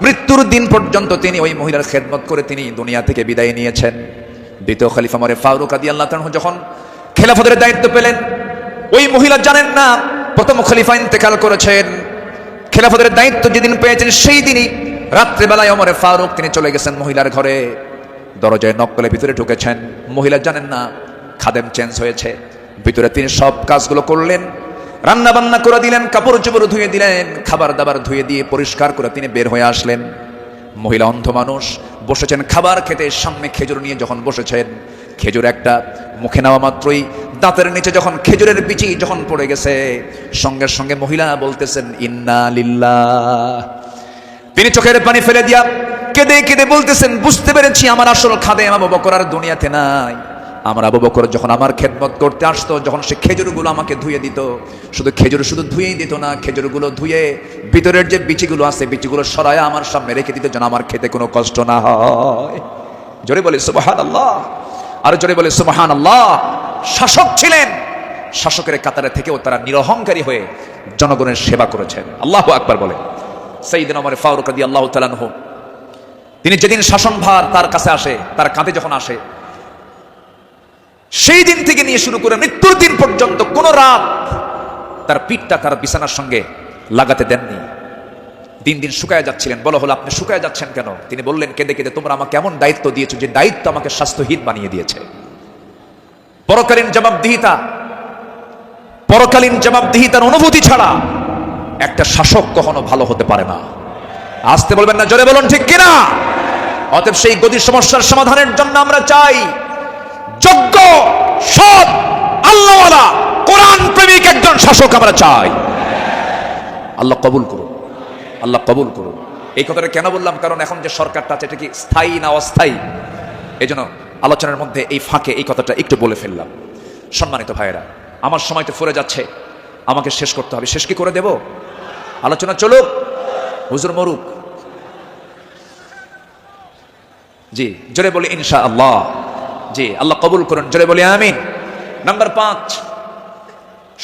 Speaker 1: মৃত্যুর দিন পর্যন্ত তিনি ওই মহিলার খেদমত করে তিনি দুনিয়া থেকে বিদায় নিয়েছেন। দ্বিতীয় খলিফা ওমর ফারুক রাদিয়াল্লাহু তাআলা যখন খেলাফতের দায়িত্ব পেলেন, ওই মহিলা জানেন না প্রথম খলিফা ইন্তেকাল করেছেন। খেলাফতের দায়িত্ব যেদিন পেয়েছেন সেই দিনই রাত্রিবেলায় ওমর ফারুক তিনি চলে গেছেন মহিলার ঘরে, দরজায় নক করে ভিতরে ঢুকেছেন। মহিলা জানেন না খাদেম চেঞ্জ হয়েছে। ভিতরে তিনি সব কাজগুলো করলেন, রান্না বান্না করে দিলেন, কাপড় চোপড় ধুয়ে দিলেন, খাবার দাবার ধুয়ে দিয়ে পরিষ্কার করে তিনি বের হয়ে আসলেন। মহিলা অন্ধ মানুষ, বসেছেন খাবার খেতে, সামনে খেজুর নিয়ে যখন বসেছেন, খেজুর একটা মুখে নেওয়া মাত্রই দাঁতের নিচে যখন খেজুরের বিচি যখন পড়ে গেছে, সঙ্গে সঙ্গে মহিলা বলতেছেন ইন্না লিল্লাহ। তিনি চোখের পানি ফেলে দিয়া কেঁদে কেঁদে বলতেছেন, বুঝতে পেরেছি আমার আসল খাদেম আবু বকর আর দুনিয়াতে নাই। আমার আবু বকর যখন আমার খেদমত করতে আসতো, যখন সে খেজুরগুলো আমাকে ধুয়ে দিত, শুধু ধুয়েই দিত না, খেজুরগুলো ধুয়ে ভিতরের যে বিচিগুলো আছে বিচিগুলো সরায় আমার সামনে রেখে দিত, যেন আমার খেতে কোনো কষ্ট না হয়। জোরে বলে সুবহানাল্লাহ, আর জোরে বলে সুবহানাল্লাহ। শাসক ছিলেন, শাসকের কাতারে থেকেও তারা নিরহংকারী হয়ে জনগণের সেবা করেছেন। আল্লাহু আকবার বলে। সাইয়েদনা ওমর ফারুক রাদিয়াল্লাহু তাআলা আনহু, তিনি যেদিন শাসনভার তার কাছে আসে, তার কাঁধে যখন আসে, সেই দিন থেকে নিয়ে শুরু করে মৃত্যুর দিন পর্যন্ত কোন রাত তার পিঠটা তার বিছানার সঙ্গে লাগাতে দেননি। দিন দিন শুকায় যাচ্ছিলেন। বলা হলো, আপনি শুকায় যাচ্ছেন কেন? তিনি বললেন কেঁদে কেঁদে, তোমরা আমাকে এমন দায়িত্ব দিয়েছো যে দায়িত্ব আমাকে স্বাস্থ্যহীন বানিয়ে দিয়েছে। পরকালীন জবাবদিহিতার অনুভূতি ছাড়া একটা শাসক কখনো ভালো হতে পারে না। আসতে বলবেন না, জোরে বলুন ঠিক কিনা? অতএব সেই গদির সমস্যার সমাধানের জন্য আমরা চাই যোগ্য, সৎ, আল্লাহওয়ালা, কোরআন প্রেমিক একজন শাসক আমরা চাই। আল্লাহ কবুল করুন, আল্লাহ কবুল করুন। এই কথাটা কেন বললাম? কারণ এখন যে সরকারটা আছে এটা কি স্থায়ী না অস্থায়ী? এই জন্য আলোচনার মধ্যে এই ফাঁকে এই কথাটা একটু বলে ফেললাম। সম্মানিত ভাইয়েরা, আমার সময় তো ফুরে যাচ্ছে, আমাকে শেষ করতে হবে। শেষ কি করে দেব? আলোচনা চলুক, হুজুর মরুক। জি, জোরে বলি ইনশাআল্লাহ। জি, আল্লাহ কবুল করুন, জোরে বলি আমিন। নাম্বার 5,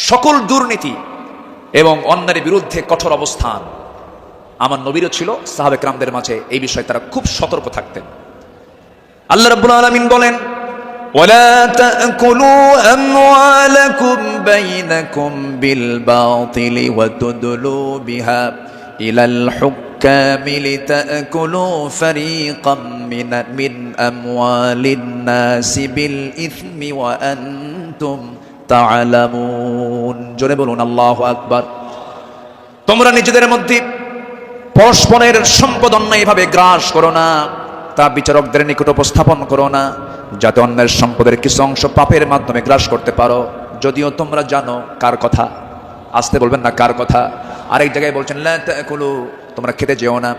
Speaker 1: সকল দুর্নীতি এবং অন্যায়ের বিরুদ্ধে কঠোর অবস্থান। আমার নবীরও ছিল, সাহাবে কেরামদের মাঝে এই বিষয়ে তারা খুব সতর্ক থাকতেন। আল্লাহ রাব্বুল আলামিন বলেন, ওয়ালা তাকুলু আমওয়ালাকুম বাইনাকুম বিল বাতিলি ওয়া তুদলু বিহা ইলাল হুক্কামি লিতাকুলু ফারীকাম মিন আমওয়ালিন নাসি বিল ইসমি ওয়া আনতুম তা'লামুন। জোরে বলুন আল্লাহু আকবার। তোমরা নিজেদের মধ্যে পরস্পরের সম্পদ অন্যায়ভাবে গ্রাস করো না, তা বিচারকদের নিকট উপস্থাপন করো না, যাতে অন্যের সম্পদের কিছু অংশ পাপের মাধ্যমে গ্রাস করতে পারো, যদিও তোমরা জানো কার কথা। আসতে বলবেন না, কার কথা? আরেক জায়গায় বলছেন, লা তাকুলু, তোমরা খেতে যেও না।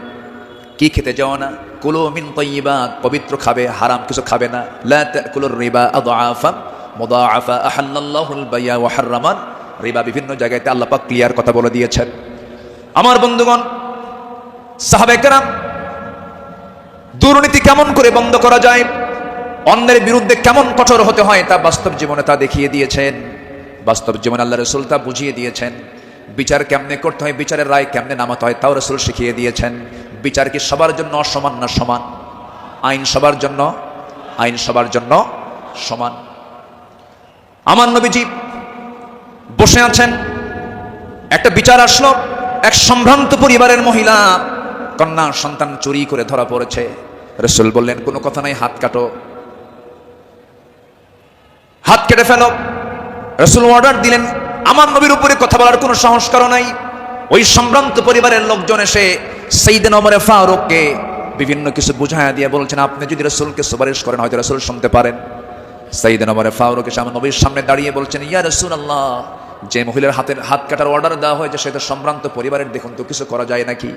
Speaker 1: কি খেতে যেও না? কুলু মিন তাইয়্যিবাত, পবিত্র খাবে, হারাম কিছু খাবে না। লা তাকুলুর রিবা আদআফান মুদাআফা আহাল্লাল্লাহুল বাই'a ওয়া হাররামান রিবা। বিভিন্ন জায়গাতে আল্লাহ পাক ক্লিয়ার কথা বলে দিয়েছেন। আমার বন্ধুগণ, সাহাবে কেরাম দুর্নীতি কেমন করে বন্ধ করা যায়, অন্যের বিরুদ্ধে কেমন কঠোর হতে হয়, তা বাস্তব জীবনে তা দেখিয়ে দিয়েছেন। বাস্তব জীবনে আল্লাহ রাসূল তা বুঝিয়ে দিয়েছেন। বিচার কেমনে করতে হয়, বিচারের রায় কেমনে নামাতে হয়, তাও রাসূল শিখিয়ে দিয়েছেন। বিচার কি সবার জন্য অসমান না সমান? আইন সবার জন্য সমান। আমার নবীজি বসে আছেন, একটা বিচার আসলো। এক সম্ভ্রান্ত পরিবারের মহিলা, কন্যা সন্তান চুরি করে ধরা পড়েছে। রাসূল বললেন, কোনো কথা নাই, হাত কাটো, হাত কেটে ফেলো। রাসূল অর্ডার দিলেন। আমার নবীর উপরে কথা বলার কোনো সাহস কারো নাই। ওই সম্ভ্রান্ত পরিবারের লোকজন এসে সাইয়েদনা ওমর ফারুককে বিভিন্ন কিছু বুঝাইয়া দিয়ে বলছেন, আপনি যদি রাসূলকে সুপারিশ করেন হয়তো রাসূল শুনতে পারেন। সাইয়েদনা ওমর ফারুক এসে আমার নবীর সামনে দাঁড়িয়ে বলছেন, ইয়া রাসূলুল্লাহ, যে মহিলার হাত কাটার অর্ডার দেওয়া হয়েছে সেটা সম্ভ্রান্ত পরিবারের, দেখুন তো কিছু করা যায় নাকি?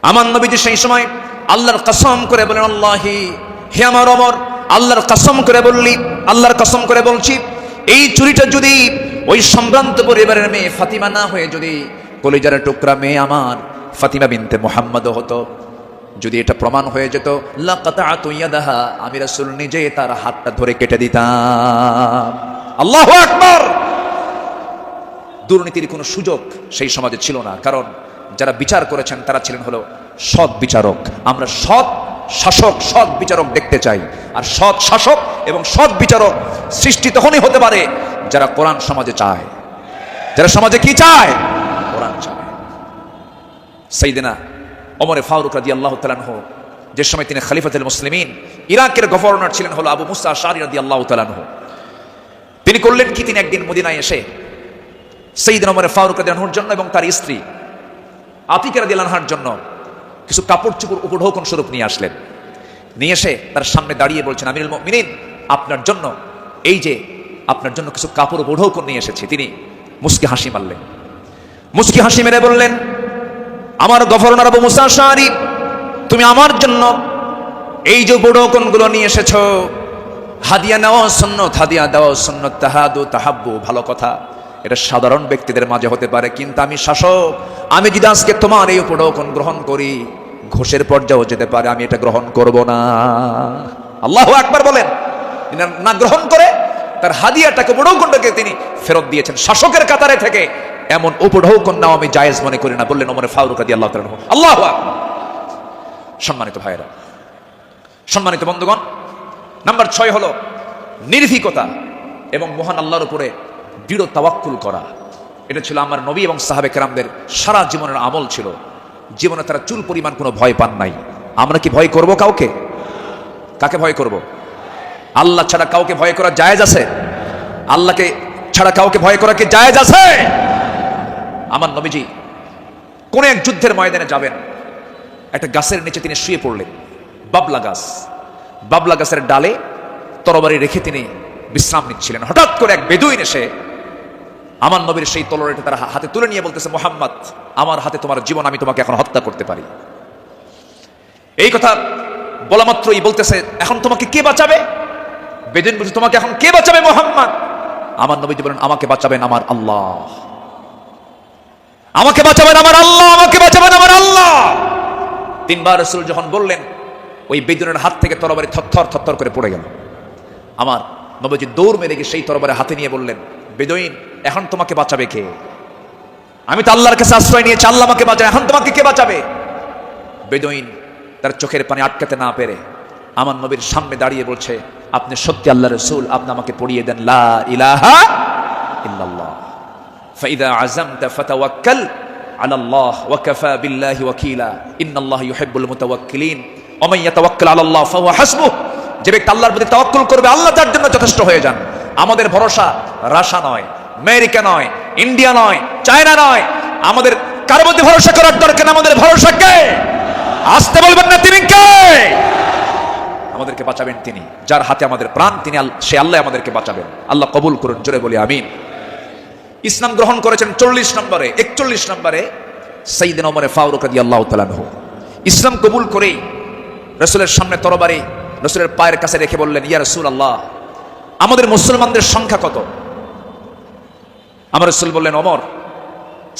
Speaker 1: আমার নবীজি সেই সময় আল্লাহর কসম করে বলেন, আল্লাহি, হে আমার ওমর, আল্লাহর কসম করে বলছি, এই চুরিটা যদি ওই সম্ভ্রান্ত পরিবারের মেয়ে ফাতিমা না হয়ে যদি কলিজার টুকরা মেয়ে আমার ফাতিমা বিনতে মুহাম্মদ হতো, যদি এটা প্রমাণ হয়ে যেত, লাকাতাতু ইয়াদাহা, আমি রাসূল নিজে তার হাতটা ধরে কেটে দিতাম। আল্লাহু আকবার। দুর্নীতির কোনো সুযোগ সেই সমাজে ছিল না, কারণ যারা বিচার করেছেন তারা ছিলেন হলো সৎ বিচারক। আমরা সৎ শাসক, সৎ বিচারক দেখতে চাই। আর সৎ শাসক এবং সৎ বিচারক সৃষ্টি তখনই হতে পারে যারা কোরআন সমাজে চায়। যারা সমাজে কি চায়? কোরআন চায়। সাইয়েদনা ওমরে ফারুক রাদিয়াল্লাহু তাআলা আনহু, যে সময় তিনি খলিফাতুল মুসলিমিন, ইরাকের গভর্নর ছিলেন হলো আবু মুসা আশআরী রাদিয়াল্লাহু তাআলা আনহু। তিনি করলেন কি, তিনি একদিন মদিনায় এসে সাইয়েদনা ওমরে ফারুক রাদিয়াল্লাহু আনহুর জন্য এবং তার স্ত্রী আতিকা রাদিয়াল্লাহু আনহার জন্য কিছু কাপড় চোপড় উপঢৌকন স্বরূপ নিয়ে আসলেন। নিয়ে এসে তার সামনে দাঁড়িয়ে বলছেন, আমিরুল মুমিনিন, আপনার জন্য এই যে আপনার জন্য কিছু কাপড় উপঢৌকন নিয়ে এসেছি। তিনি মুস্কি হাসি মারলেন। মুস্কি হাসি মেরে বললেন, আমার গভর্নর আবু মুসা আশআরী, তুমি আমার জন্য এই যে উপঢৌকনগুলো নিয়ে এসেছো, হাদিয়া নেওয়া সুন্নাত, হাদিয়া দেওয়া সুন্নাত, তাহাদু তাহাব্বু, ভালো কথা, এটা সাধারণ ব্যক্তিদের মাঝে হতে পারে, কিন্তু আমি শাসক, আমি যদি আজকে তোমার এই উপঢৌকন গ্রহণ করি, ঘোষের পর্যায়েও যেতে পারে, আমি এটা গ্রহণ করব না। আল্লাহু আকবার বলেন। না গ্রহণ করে তার হাদিয়াটাকে, উপঢৌকনটাকে তিনি ফেরত দিয়েছেন। শাসকের কাতারে থেকে এমন উপঢৌকন নাও আমি জায়েজ মনে করি না, বললেন ওমর ফারুক রাদিয়াল্লাহু তাআলা আনহু। আল্লাহু আকবার। সম্মানিত ভাইরা, সম্মানিত বন্ধুগণ, নাম্বার 6 হলো নির্ভীকতা এবং মহান আল্লাহর উপরে দৃঢ় তাওয়াক্কুল করা। এটা ছিল আমার নবী এবং সাহাবে কেরামদের সারা জীবনের আমল ছিল। জীবনে তারা চুল পরিমাণ কোনো ভয় পান নাই। আমরা কি ভয় করব কাউকে? কাকে ভয় করব? আল্লাহ ছাড়া কাউকে ভয় করা জায়েজ আছে? আল্লাহকে ছাড়া কাউকে ভয় করা কি জায়েজ আছে? আমার নবীজি কোন এক যুদ্ধের ময়দানে যাবেন, একটা গাছের নিচে তিনি শুয়ে পড়লেন, বাবলা গাছ। বাবলা গাছের ডালে তরবারি রেখে তিনি বিশ্রাম নিচ্ছিলেন। হঠাৎ করে এক বেদুইন এসে আমার নবীর সেই তলোয়ারটা তার হাতে তুলে নিয়ে বলতেছে, মুহাম্মদ, আমার হাতে তোমার জীবন, আমি তোমাকে এখন হত্যা করতে পারি। এই কথা বলা মাত্রই বলতেছে, এখন তোমাকে কে বাঁচাবে? বেদুইন বলছে, তোমাকে এখন কে বাঁচাবে মুহাম্মদ? আমার নবীজি বলেন, আমাকে বাঁচাবেন আমার আল্লাহ, আমাকে বাঁচাবেন আমার আল্লাহ, আমাকে বাঁচাবেন আমার আল্লাহ। 3 বার রাসূল যখন বললেন, ওই বেদুইনের হাত থেকে তরবারি থরথর থরথর করে পড়ে গেল। আমার নবীজি দৌড় মেরে গিয়ে সেই তরবারি হাতে নিয়ে বললেন, বেদুইন, এখন তোমাকে বাঁচাবে কে? আমি তো আল্লাহর কাছে আশ্রয় নিয়েছি, আল্লাহ আমাকে বাঁচাবে, এখন তোমাকে কে বাঁচাবে? বেদুইন তার চোখের পানি আটকাতে না পেরে আমার নবীর সামনে দাঁড়িয়ে বলছে, আপনি সত্যি আল্লাহর রাসূল, আপনি আমাকে পড়িয়ে দেন লা ইলাহা ইল্লাল্লাহ, ফাইদা আযামতা ফাতাওয়াক্কাল আলাল্লাহ ওয়া কাফা বিল্লাহি ওয়াকিলা, ইন্নাল্লাহা ইউহিব্বুল মুতাওয়াক্কিলিন ওয়া মান ইয়াতাওয়াক্কাল আলাল্লাহ ফাহুয়া হাসবুহ। যে ব্যক্তি আল্লাহর প্রতি তাওয়াক্কুল করবে, আল্লাহ তার জন্য যথেষ্ট হয়ে যান। আমাদের ভরসা রাশিয়া নয়, আমেরিকা নয়, ইন্ডিয়া নয়, চায়না নয়, আমাদের কার প্রতি ভরসা করার দরকার। আমাদের ভরসা কে? আসতে বলবেন না, তিনি কে? আমাদেরকে বাঁচাবেন তিনি, যার হাতে আমাদের প্রাণ, তিনি সে আল্লাহ আমাদেরকে বাঁচাবেন। আল্লাহ কবুল করুন, জোরে বলি আমিন। ইসলাম গ্রহণ করেছেন 41 নম্বরে সাইয়েদনা ওমর ফারুক রাদিয়াল্লাহু তাআলা আনহু। ইসলাম কবুল করেই রাসূলের সামনে তরবারি রাসূলের পায়ের কাছে রেখে বললেন, ইয়া রাসূলুল্লাহ, আমাদের মুসলমানদের সংখ্যা কত? আমার রাসূল বললেন, ওমর,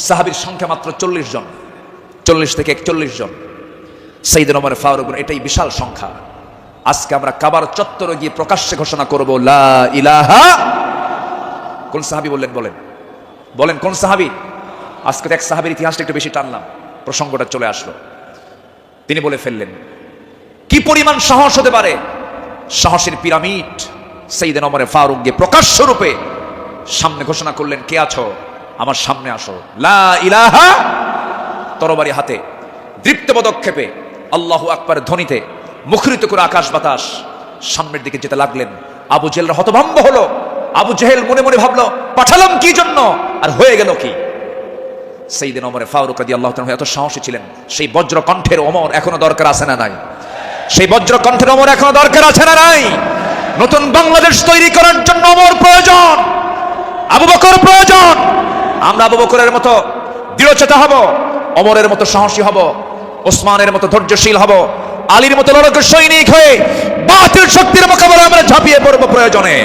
Speaker 1: সাহাবীর সংখ্যা মাত্র 40 জন, 40 থেকে 41 জন। সাইয়েদনা ওমর ফারুক বলেন, এটাই বিশাল সংখ্যা। আজকে আমরা কাবার চত্বরে গিয়ে প্রকাশ্যে ঘোষণা করব লা ইলাহা। কোন সাহাবী বললেন? বলেন কোন সাহাবী? আজকে এক সাহাবীর ইতিহাসটা একটু বেশি টানলাম, প্রসঙ্গটা চলে আসলো। তিনি বলে ফেললেন, কি পরিমাণ সাহস হতে পারে! সাহসের পিরামিড। সাইয়েদনা ওমর ফারুক গিয়ে প্রকাশ্য রূপে সামনে ঘোষণা করলেন, কে আছো আমার সামনে আসো, লা ইলাহা। তরবারি হাতে দৃপ্ত পদক্ষেপে আল্লাহু আকবার ধ্বনিতে মুখরিত করে আকাশ বাতাস সামনের দিকে যেতে লাগলেন। আবু জেহেল হতভম্ব হলো। আবু জেহেল মনে মনে ভাবলো, পাঠালাম কি জন্য, আর হয়ে গেল কি? সাইয়েদনা ওমর ফারুক রাদিয়াল্লাহু তাআলা এত সাহসী ছিলেন, সেই বজ্র কণ্ঠের ওমর এখনো দরকার আছে না নাই? সেই বজ্র কণ্ঠের ওমর এখনো দরকার আছে না নাই? নতুন বাংলাদেশ তৈরি করার জন্য ওমর প্রয়োজন, আবু বকর প্রয়োজন। আমরা আবু বকরের মতো দৃঢ়চেতা হব, ওমরের মতো সাহসী হব, ওসমানের মতো ধৈর্যশীল হব, আলীর মতো লড়াকু সৈনিক হয়ে বাতিল শক্তির মোকাবেলা আমরা ঝাঁপিয়ে পড়ব প্রয়োজনে।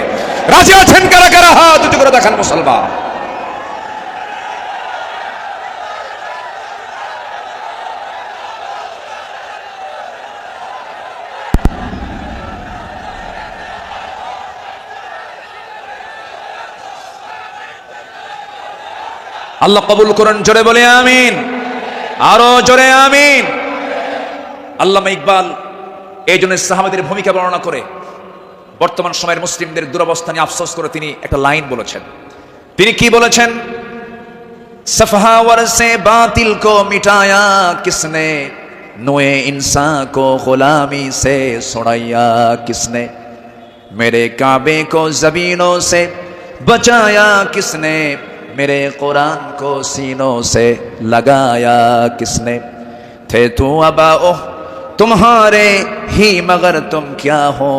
Speaker 1: রাজি আছেন কারা কারা? হাত উঁচু করে দেখান মুসলমান। আল্লাহ কবুল করেন, জোরে বলে আমিন, আরো জোরে আমিন। আল্লামা ইকবাল এই জন্য সাহাবাদের ভূমিকা বর্ণনা করে বর্তমান সময়ের মুসলিমদের দুরবস্থা নিয়ে আফসোস করে তিনি একটা লাইন বলেছেন। তিনি কি বলেছেন? सफहावर से बातिल को मिटाया किसने, नोए इंसान को गुलामी से छुड़ाया किसने, मेरे काबे को ज़मीनों से बचाया किसने, मेरे कुरान को सीनों से लगाया किसने, थे तू अबाओ तुम्हारे ही मगर तुम क्या हो,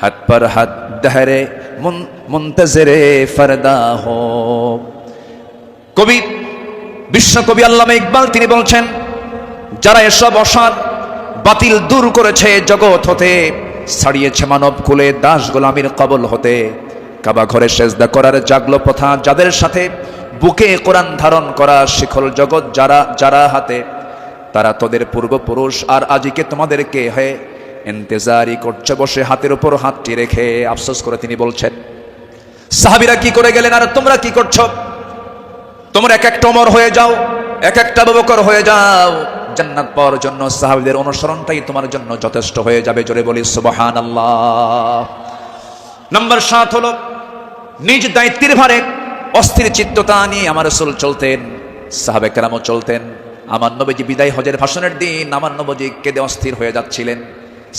Speaker 1: हद पर हद दहरे मुंतज़िरे फरदा हो। কবি, বিশ্বকবি আল্লামা ইকবাল তিনি বলছেন, যারা এসব অসার বাতিল দূর করেছে জগৎ হতে, ছাড়িয়েছে মানব কুলে দাস গোলামির কবল হতে, কাবা ঘরে সেজদা করার জাগলো প্রথা যাদের সাথে, বুকে কোরআন ধারণ করা শিখল জগৎ যারা যারা হাতে, তারা তোদের পূর্বপুরুষ আর আজিকে তোমাদেরকে হয়ে ইন্তেজারি করছে বসে হাতের উপর হাতটি রেখে। আফসোস করে তিনি বলছেন, সাহাবীরা কি করে গেলেন আর তোমরা কি করছো? তোমরা এক একটা ওমর হয়ে যাও, এক একটা আবু বকর হয়ে যাও, জান্নাত পাওয়ার জন্য সাহাবীদের অনুসরণটাই তোমার জন্য যথেষ্ট হয়ে যাবে। জোরে বলি সুবহানাল্লাহ। নাম্বার 7 হলো নিজ দায়িত্বের ভারে অস্থির চিত্ততা নিয়ে আমার রাসূল চলতেন, সাহাবে কেরামও চলতেন। আমার নবীজি বিদায় হজের ভাষণের দিন আমার নবীজি কেঁদে অস্থির হয়ে যাচ্ছিলেন।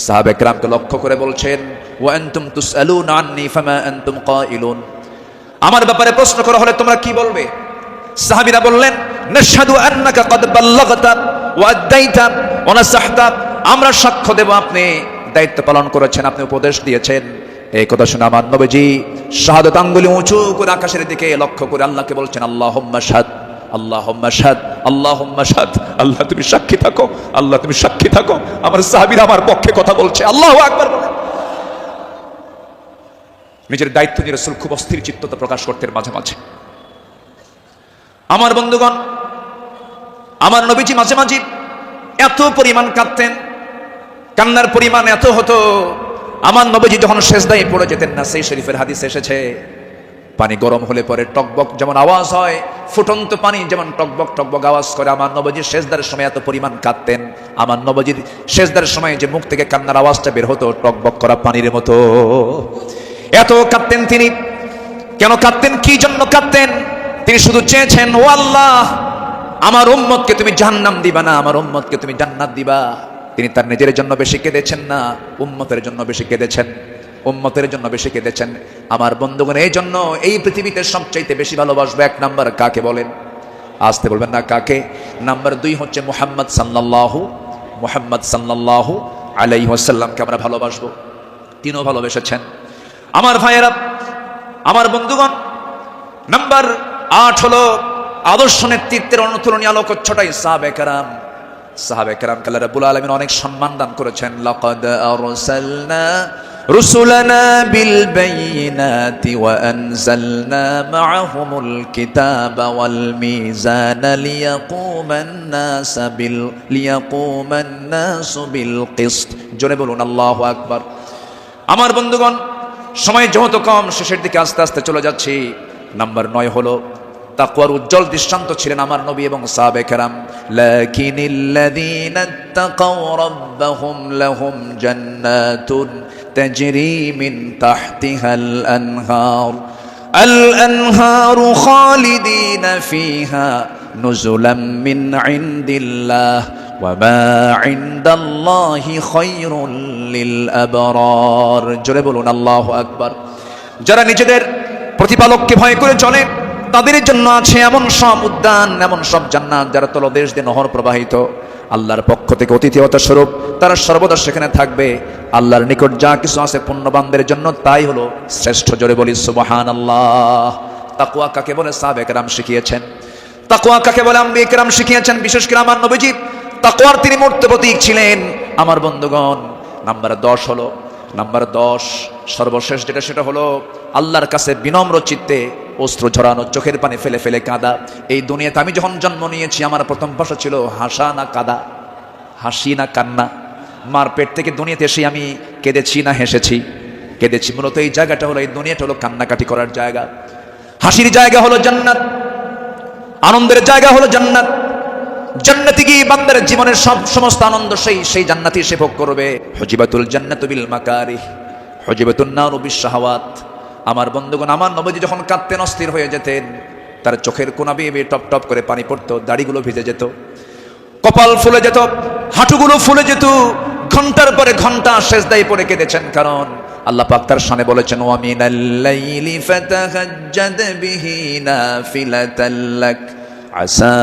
Speaker 1: সাহাবে কেরামকে লক্ষ্য করে বলছেন, ওয়া আনতুম তুসআলুনা আন্নী ফামা আনতুম কাইলুন, আমার ব্যাপারে প্রশ্ন করা হলে তোমরা কি বলবে? সাহাবীরা বললেন, নাশহাদু আন্নাকা ক্বাদ বাল্লাগতা ওয়া আদাইতা ওয়া নাসাহতা, আমরা সাক্ষ্য দেব আপনি দায়িত্ব পালন করেছেন, আপনি উপদেশ দিয়েছেন। এই কথা শুনে আমার নবীজি শাহাদাত আঙ্গুলি উঁচু করে আকাশের দিকে লক্ষ্য করে আল্লাহকে বলছেন, আল্লাহুম্মা শাহাদ, আল্লাহুম্মা শাহাদ, আল্লাহুম্মা শাহাদ, আল্লাহ তুমি সাক্ষী থাকো, আল্লাহ তুমি সাক্ষী থাকো, আমার সাহাবীরা আমার পক্ষে কথা বলছে। আল্লাহু আকবার বলেন। নিজের দায়িত্ব নিয়ে রাসূল খুব অস্থির চিত্ততা প্রকাশ করতেন মাঝে মাঝে। আমার বন্ধুগণ, আমার নবীজি মাঝে মাঝে এত পরিমাণ কাঁদতেন, কান্নার পরিমাণ এত হতো, আমার নবীজি যখন সেজদায় পড়ে যেতেন না, সেই শরীফের হাদিস এসেছে, পানি গরম হলে পরে টকবক যেমন আওয়াজ হয়, ফুটন্ত পানি যেমন টকবক টকবক আওয়াজ করে, আমার নবীজি সেজদার সময় এত পরিমাণ কাঁদতেন। আমার নবীজির সেজদার সময় যে মুখ থেকে কান্নার আওয়াজটা বের হতো টকবক করা পানির মতো, এত কাঁদতেন তিনি। কেন কাঁদতেন? কি জন্য কাঁদতেন? তিনি শুধু চেয়েছেন, ও আল্লাহ, আমার উম্মতকে তুমি জাহান্নাম দিবা না, আমার উম্মতকে তুমি জান্নাত দিবা। তিনি তার নিজের জন্য বেশি কেঁদেছেন না, উম্মতের জন্য বেশি কেঁদেছেন, উম্মতের জন্য বেশি কেঁদেছেন। আমার বন্ধুগণ, এই জন্য এই পৃথিবীতে সবচাইতে বেশি ভালোবাসবো 1 নাম্বার কাকে বলেন? আসতে বলবেন না কাকে। নাম্বার 2 হচ্ছে মুহাম্মদ সাল্লাল্লাহু আলাইহি ওয়াসাল্লামকে আমরা ভালোবাসবো। তিনিও ভালোবেসেছেন। আমার ভাইয়েরা, আমার বন্ধুগণ, নাম্বার 8 হলো আদর্শ নেতৃত্বের অনুতুলনীয় আলোকচ্ছটাই সাহাবে কেরাম। সাহাবে কেরামকে আল্লাহ রাব্বুল আলামিন অনেক সম্মান দান করেছেন। লাকাদ আরসালনা রুসুলানা বিল বাইয়িনাতি ওয়া আনজালনা মাআহুমুল কিতাবা ওয়াল মিজানা লিয়াকুমান নাসু বিল কিসত। জোরে বলুন আল্লাহু আকবার। আমার বন্ধুগণ, সময় যেহেতু কম, শেষের দিকে আস্তে আস্তে চলে যাচ্ছি। নাম্বার 9 হলো তাকওয়ার উজ্জ্বল দৃষ্টান্ত ছিলেন আমার নবী এবং সাহাবে কেরাম। লাকিনিল্লাযীনা তাকাও রাব্বাহুম লাহুম জান্নাতুন তাজরি মিন তাহতিহাল আনহার আল-আনহারু খালিদিনা ফিহা নুজুলাম মিন ইনদিল্লাহ ওয়া মা ইনদাল্লাহি খায়রুল লিল আবরার। জোরে বলুন আল্লাহু আকবার। যারা নিজেদের প্রতিপালককে ভয় করে চলে, তাদের জন্য আছে এমন সব উদ্যান, এমন সব জান্নাত যারা তলদেশ দিয়ে নহর প্রবাহিত। আল্লাহর পক্ষ থেকে অতিথিয়তা স্বরূপ তারা সর্বদা সেখানে থাকবে। আল্লাহর নিকট যা কিছু আছে পুণ্যবানদের জন্য তাই হলো শ্রেষ্ঠ। জোরে বলি সুবহানাল্লাহ। তাকওয়া কাকে বলে সাহাবে কেরাম শিখিয়েছেন, তাকওয়া কাকে বলে আম্বিয়া কেরাম শিখিয়েছেন। বিশেষ করে আমার নবীজি তাকওয়ার তিনি মূর্ত প্রতীক ছিলেন। আমার বন্ধুগণ, নাম্বার 10 হলো, নাম্বার 10 সর্বশেষ যেটা, সেটা হলো আল্লাহর কাছে বিনম্র চিত্তে অশ্রু ঝরানো, চোখের পানি ফেলে ফেলে কাঁদা। এই দুনিয়াতে আমি যখন জন্ম নিয়েছি আমার প্রথম ভাষা ছিল হাসা না কাঁদা, হাসি না কান্না। মার পেট থেকে দুনিয়াতে এসে আমি কেঁদেছি না হেসেছি? কেঁদেছি। মূলত এই জায়গাটা হলো, এই দুনিয়াটা হলো কান্নাকাটি করার জায়গা। হাসির জায়গা হলো জান্নাত। আনন্দের জায়গা হলো জান্নাত। জান্নাতে গিয়ে বান্দার জীবনের সমস্ত আনন্দ সেই জান্নাতই সে ভোগ করবে। হুজিবাতুল জান্নাতু বিল মাকারিহ, হুজিবাতুন নারু বিশ শাহাওয়াত। আমার বন্ধুগণ, আমার নবীজি যখন কাঁদতেন, অস্থির হয়ে যেতেন, তার চোখের কোনা বেয়ে বেয়ে টপ টপ করে পানি পড়তো, দাড়িগুলো ভিজে যেত, কপাল ফুলে যেত, হাঁটুগুলো ফুলে যেত। ঘন্টার পরে ঘন্টা সেজদায় পড়ে কেঁদেছেন, কারণ আল্লাহ পাক তার শানে বলেছেন, ওয়া মিনাল লাইলি ফাতাহাজ্জাদ বিহি নাফিলাতাল লাক আসা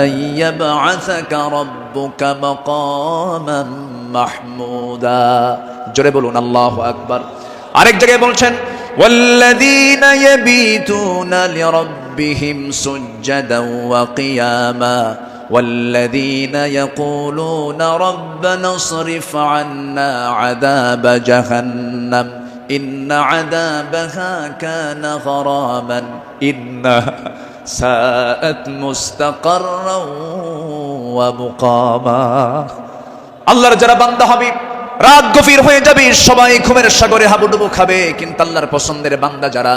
Speaker 1: আন ইয়াবআসাকা রাব্বুকা মাকামান মাহমুদা। জোরে বলুন আল্লাহু আকবার। আরেক জায়গায় বলছেন, ওয়াল্লাযীনা ইয়াবিতুনা লিরাব্বিহিম সুজদান ওয়া কিয়ামা والذين يقولون ربنا اصرف عنا عذاب جهنم إن عذابها كان غراما إنها ساءت مستقرا ومقاما। আল্লাহর যারা বান্দা হবে, রাত গভীর হয়ে যাবে, সবাই ঘুমের সাগরে হাবুডুবু খাবে, কিন্তু আল্লাহর পছন্দের বান্দা যারা,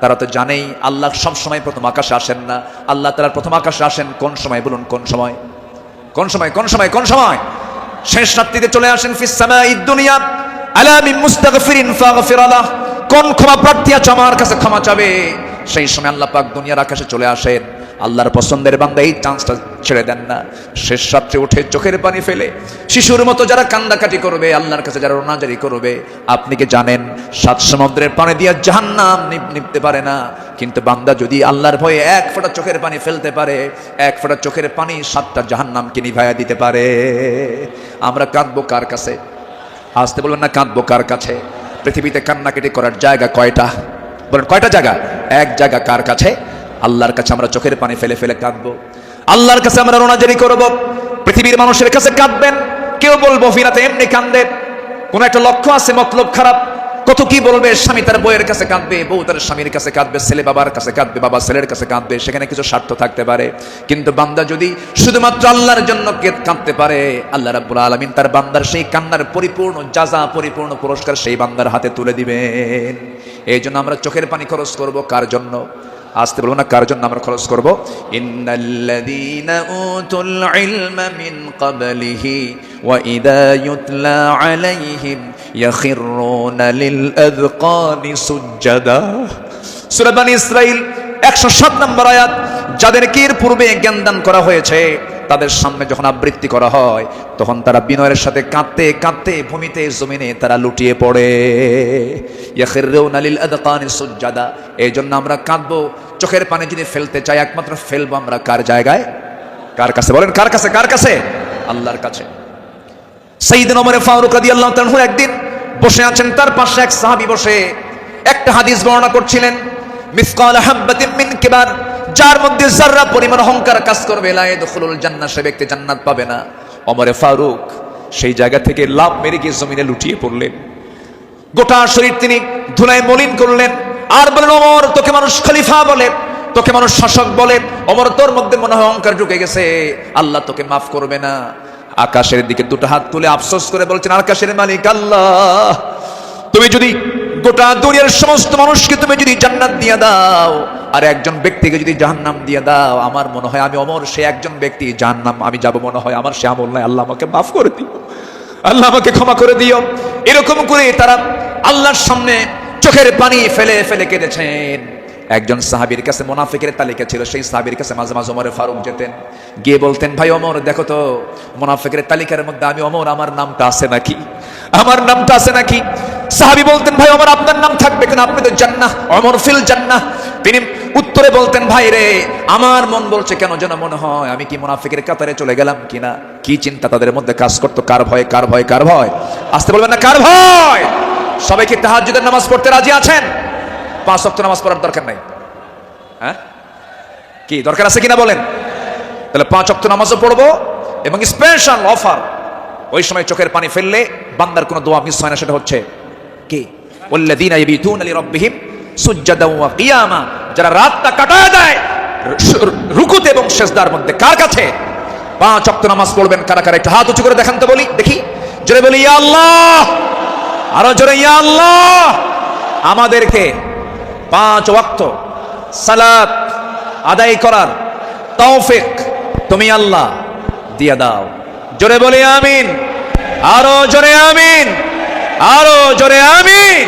Speaker 1: তারা তো জানেই আল্লাহ সব সময় প্রথম আকাশে আসেন না। আল্লাহ তাআলা প্রথম আকাশে আসেন কোন সময় বলুন? কোন সময়? কোন সময়? কোন সময়? কোন সময়? শেষ রাত্রিতে চলে আসেন। ফিস সামাঈদ দুনিয়া আলা মিন মুস্তাগফিরিন ফাগফির লাহ। কোন ক্ষমা প্রার্থী আছে আমার কাছে ক্ষমা চাবে, সেই সময় আল্লাহ পাক দুনিয়ার আকাশে চলে আসেন। আল্লাহর পছন্দের বান্দা এই চান্সটা ছেড়ে দেন না। শেষ রাত্রে উঠে চোখের পানি ফেলে শিশুর মতো যারা কান্দাকাটি করবে, আল্লাহর কাছে যারা রোনাজারি করবে, আপনি কি জানেন 7 সমুদ্রের পানি দিয়ে জাহান্নাম নিভতে পারে না, কিন্তু বান্দা যদি আল্লাহর ভয়ে এক ফোঁটা চোখের পানি ফেলতে পারে, এক ফোঁটা চোখের পানি 7টা জাহান্নামকে নিভাইয়া দিতে পারে। আমরা কাঁদবো কার কাছে? আসতে বলবেন না, কাঁদবো কার কাছে? পৃথিবীতে কান্নাকাটি করার জায়গা কয়টা? বলেন কয়টা জায়গা? এক জায়গা। কার কাছে? আল্লাহর কাছে আমরা চোখের পানি ফেলে ফেলে কাঁদবো, আল্লাহর কাছে আমরা রোনাজারি করব। পৃথিবীর মানুষের কাছে কাঁদবেন, কেউ বলবো ফিরাতে এমনি কান্দে, কোন একটা লক্ষ্য আছে, মতলব খারাপ, কত কি বলবে। স্বামী তার বউয়ের কাছে কাঁদবে, বউ তার স্বামীর কাছে কাঁদবে, ছেলে বাবার কাছে কাঁদবে, বাবা ছেলের কাছে কাঁদবে, সেখানে কিছু স্বার্থ থাকতে পারে। কিন্তু বান্দা যদি শুধুমাত্র আল্লাহর জন্য কাঁদতে পারে, আল্লাহ রাব্বুল আলামিন তার বান্দার সেই কান্নার পরিপূর্ণ জাযা, পরিপূর্ণ পুরস্কার সেই বান্দার হাতে তুলে দিবেন। এই জন্য আমরা চোখের পানি খরচ করব কার জন্য? আসতে বলবো না, কার জন্য আমরা খরচ করব? ইন্নাল্লাযীনা উতুল ইলমা মিন ক্বাবলিহি ওয়া ইযা ইউতলা আলাইহিম ইয়াখিরুনা লিল আযকানি সুজদা। সূরা বনী ইসরাঈল 107 নম্বর আয়াত। যাদেরকে এর পূর্বে জ্ঞান দান করা হয়েছে, তাদের সামনে যখন আবৃত্তি করা হয়, তখন তারা বিনয়ের সাথে কাঁদতে কাঁদতে ভূমিতে জমিনে তারা লুটিয়ে পড়ে। ইয়াখিরুনা লিল আযকানি সুজদা। এই জন্য আমরা কাঁদবো। চোখের পানি যদি ফেলতে চাই, একমাত্র ফেলবো আমরা কার জায়গায়? কার কাছে? বলেন কার কাছে? কার কাছে? আল্লাহর কাছে। সাইয়েদনা ওমর ফারুক রাদিয়াল্লাহু তাআলা একদিন বসে আছেন, তার পাশে এক সাহাবী বসে একটা হাদিস বর্ণনা করছিলেন। মিসকাল হাববাতিন মিন কিবার, যার মধ্যে যাররা পরিমাণ অহংকার কাজ করবে, লা ইয়াদখুলুল জান্নাহ, সে ব্যক্তি জান্নাত পাবে না। ওমর ফারুক সেই জায়গা থেকে লাফ মেরে গিয়ে জমিনে লুটিয়ে পড়লেন। গোটা শরীর তিনি ধুলায় মলিন করলেন, আর বলেন, ওমর, তোকে মানুষ খলিফা বলে, তোকে মানুষ শাসক বলে, ওমর তোর মধ্যে মনে হয় অহংকার ঢুকে গেছে, আল্লাহ তোকে মাফ করবে না। আকাশের দিকে দুটো হাত তুলে আফসোস করে বলছেন, আকাশের মালিক আল্লাহ, তুমি যদি গোটা দুনিয়ার সমস্ত মানুষকে তুমি যদি জান্নাত দিয়ে দাও, আর একজন ব্যক্তিকে যদি জাহান্নাম দিয়ে দাও, আমার মনে হয় আমি ওমর সে একজন ব্যক্তি, জাহান্নাম আমি যাব মনে হয়, আমার সে আমল নাই, আল্লাহ আমাকে মাফ করে দিও, আল্লাহ আমাকে ক্ষমা করে দিও। এরকম করে তারা আল্লাহর সামনে চোখের পানি ফেলে ফেলে কেঁদেছেন। একজন সাহাবীর কাছে মুনাফিকের তালিকা ছিল, সেই সাহাবীর কাছে মাঝে মাঝে ওমর ফারুক যেতেন, গিয়ে বলতেন, ভাই ওমর, দেখো তো মুনাফিকের তালিকার মধ্যে আমি ওমর, আমার নামটা আছে নাকি? আমার নামটা আছে নাকি? সাহাবী বলতেন, ভাই ওমর, আপনার নাম থাকবে কেন? আপনি তো জান্নাহ, ওমর ফিল জান্নাহ। তিনি উত্তরে বলতেন, ভাই রে, আমার মন বলছে কেন যেন মনে হয় আমি কি মুনাফিকের কাতারে চলে গেলাম কিনা। কি চিন্তা তাদের মধ্যে কাজ করতো, কার ভয়, কার ভয়, কার ভয়? আসতে বলবেন না, কার ভয়? সবাই কি তাহাজ্জুদের নামাজ পড়তে রাজি আছেন? 5 ওয়াক্ত নামাজ পড়ার দরকার নাই? হ্যাঁ, কি দরকার আছে কিনা বলেন? তাহলে 5 ওয়াক্ত নামাজও পড়বো, এবং স্পেশাল অফার, ওই সময় চোখের পানি ফেললে বান্দার কোনো দোয়া মিস হয় না, সেটা হচ্ছে কি? ওয়াল্লাযীনা ইয়াবিতুনা লিরাব্বিহিম সুজদান ওয়া কিয়ামা, যারা রাতটা কাটায় দেয় রুকুতে এবং সিজদার মধ্যে। কার কাছে? 5 ওয়াক্ত নামাজ পড়বেন কারা কারা? একটু হাত উঁচু করে দেখান তো, বলি দেখি, জোরে বলি ইয়া আল্লাহ, আরো জোরে ইয়া আল্লাহ। আমাদেরকে 5 ওয়াক্ত সালাত আদায় করার তৌফিক তুমি আল্লাহ দিয়ে দাও। জোরে বলি আমিন, আরো জোরে আমিন, আরো জোরে আমিন।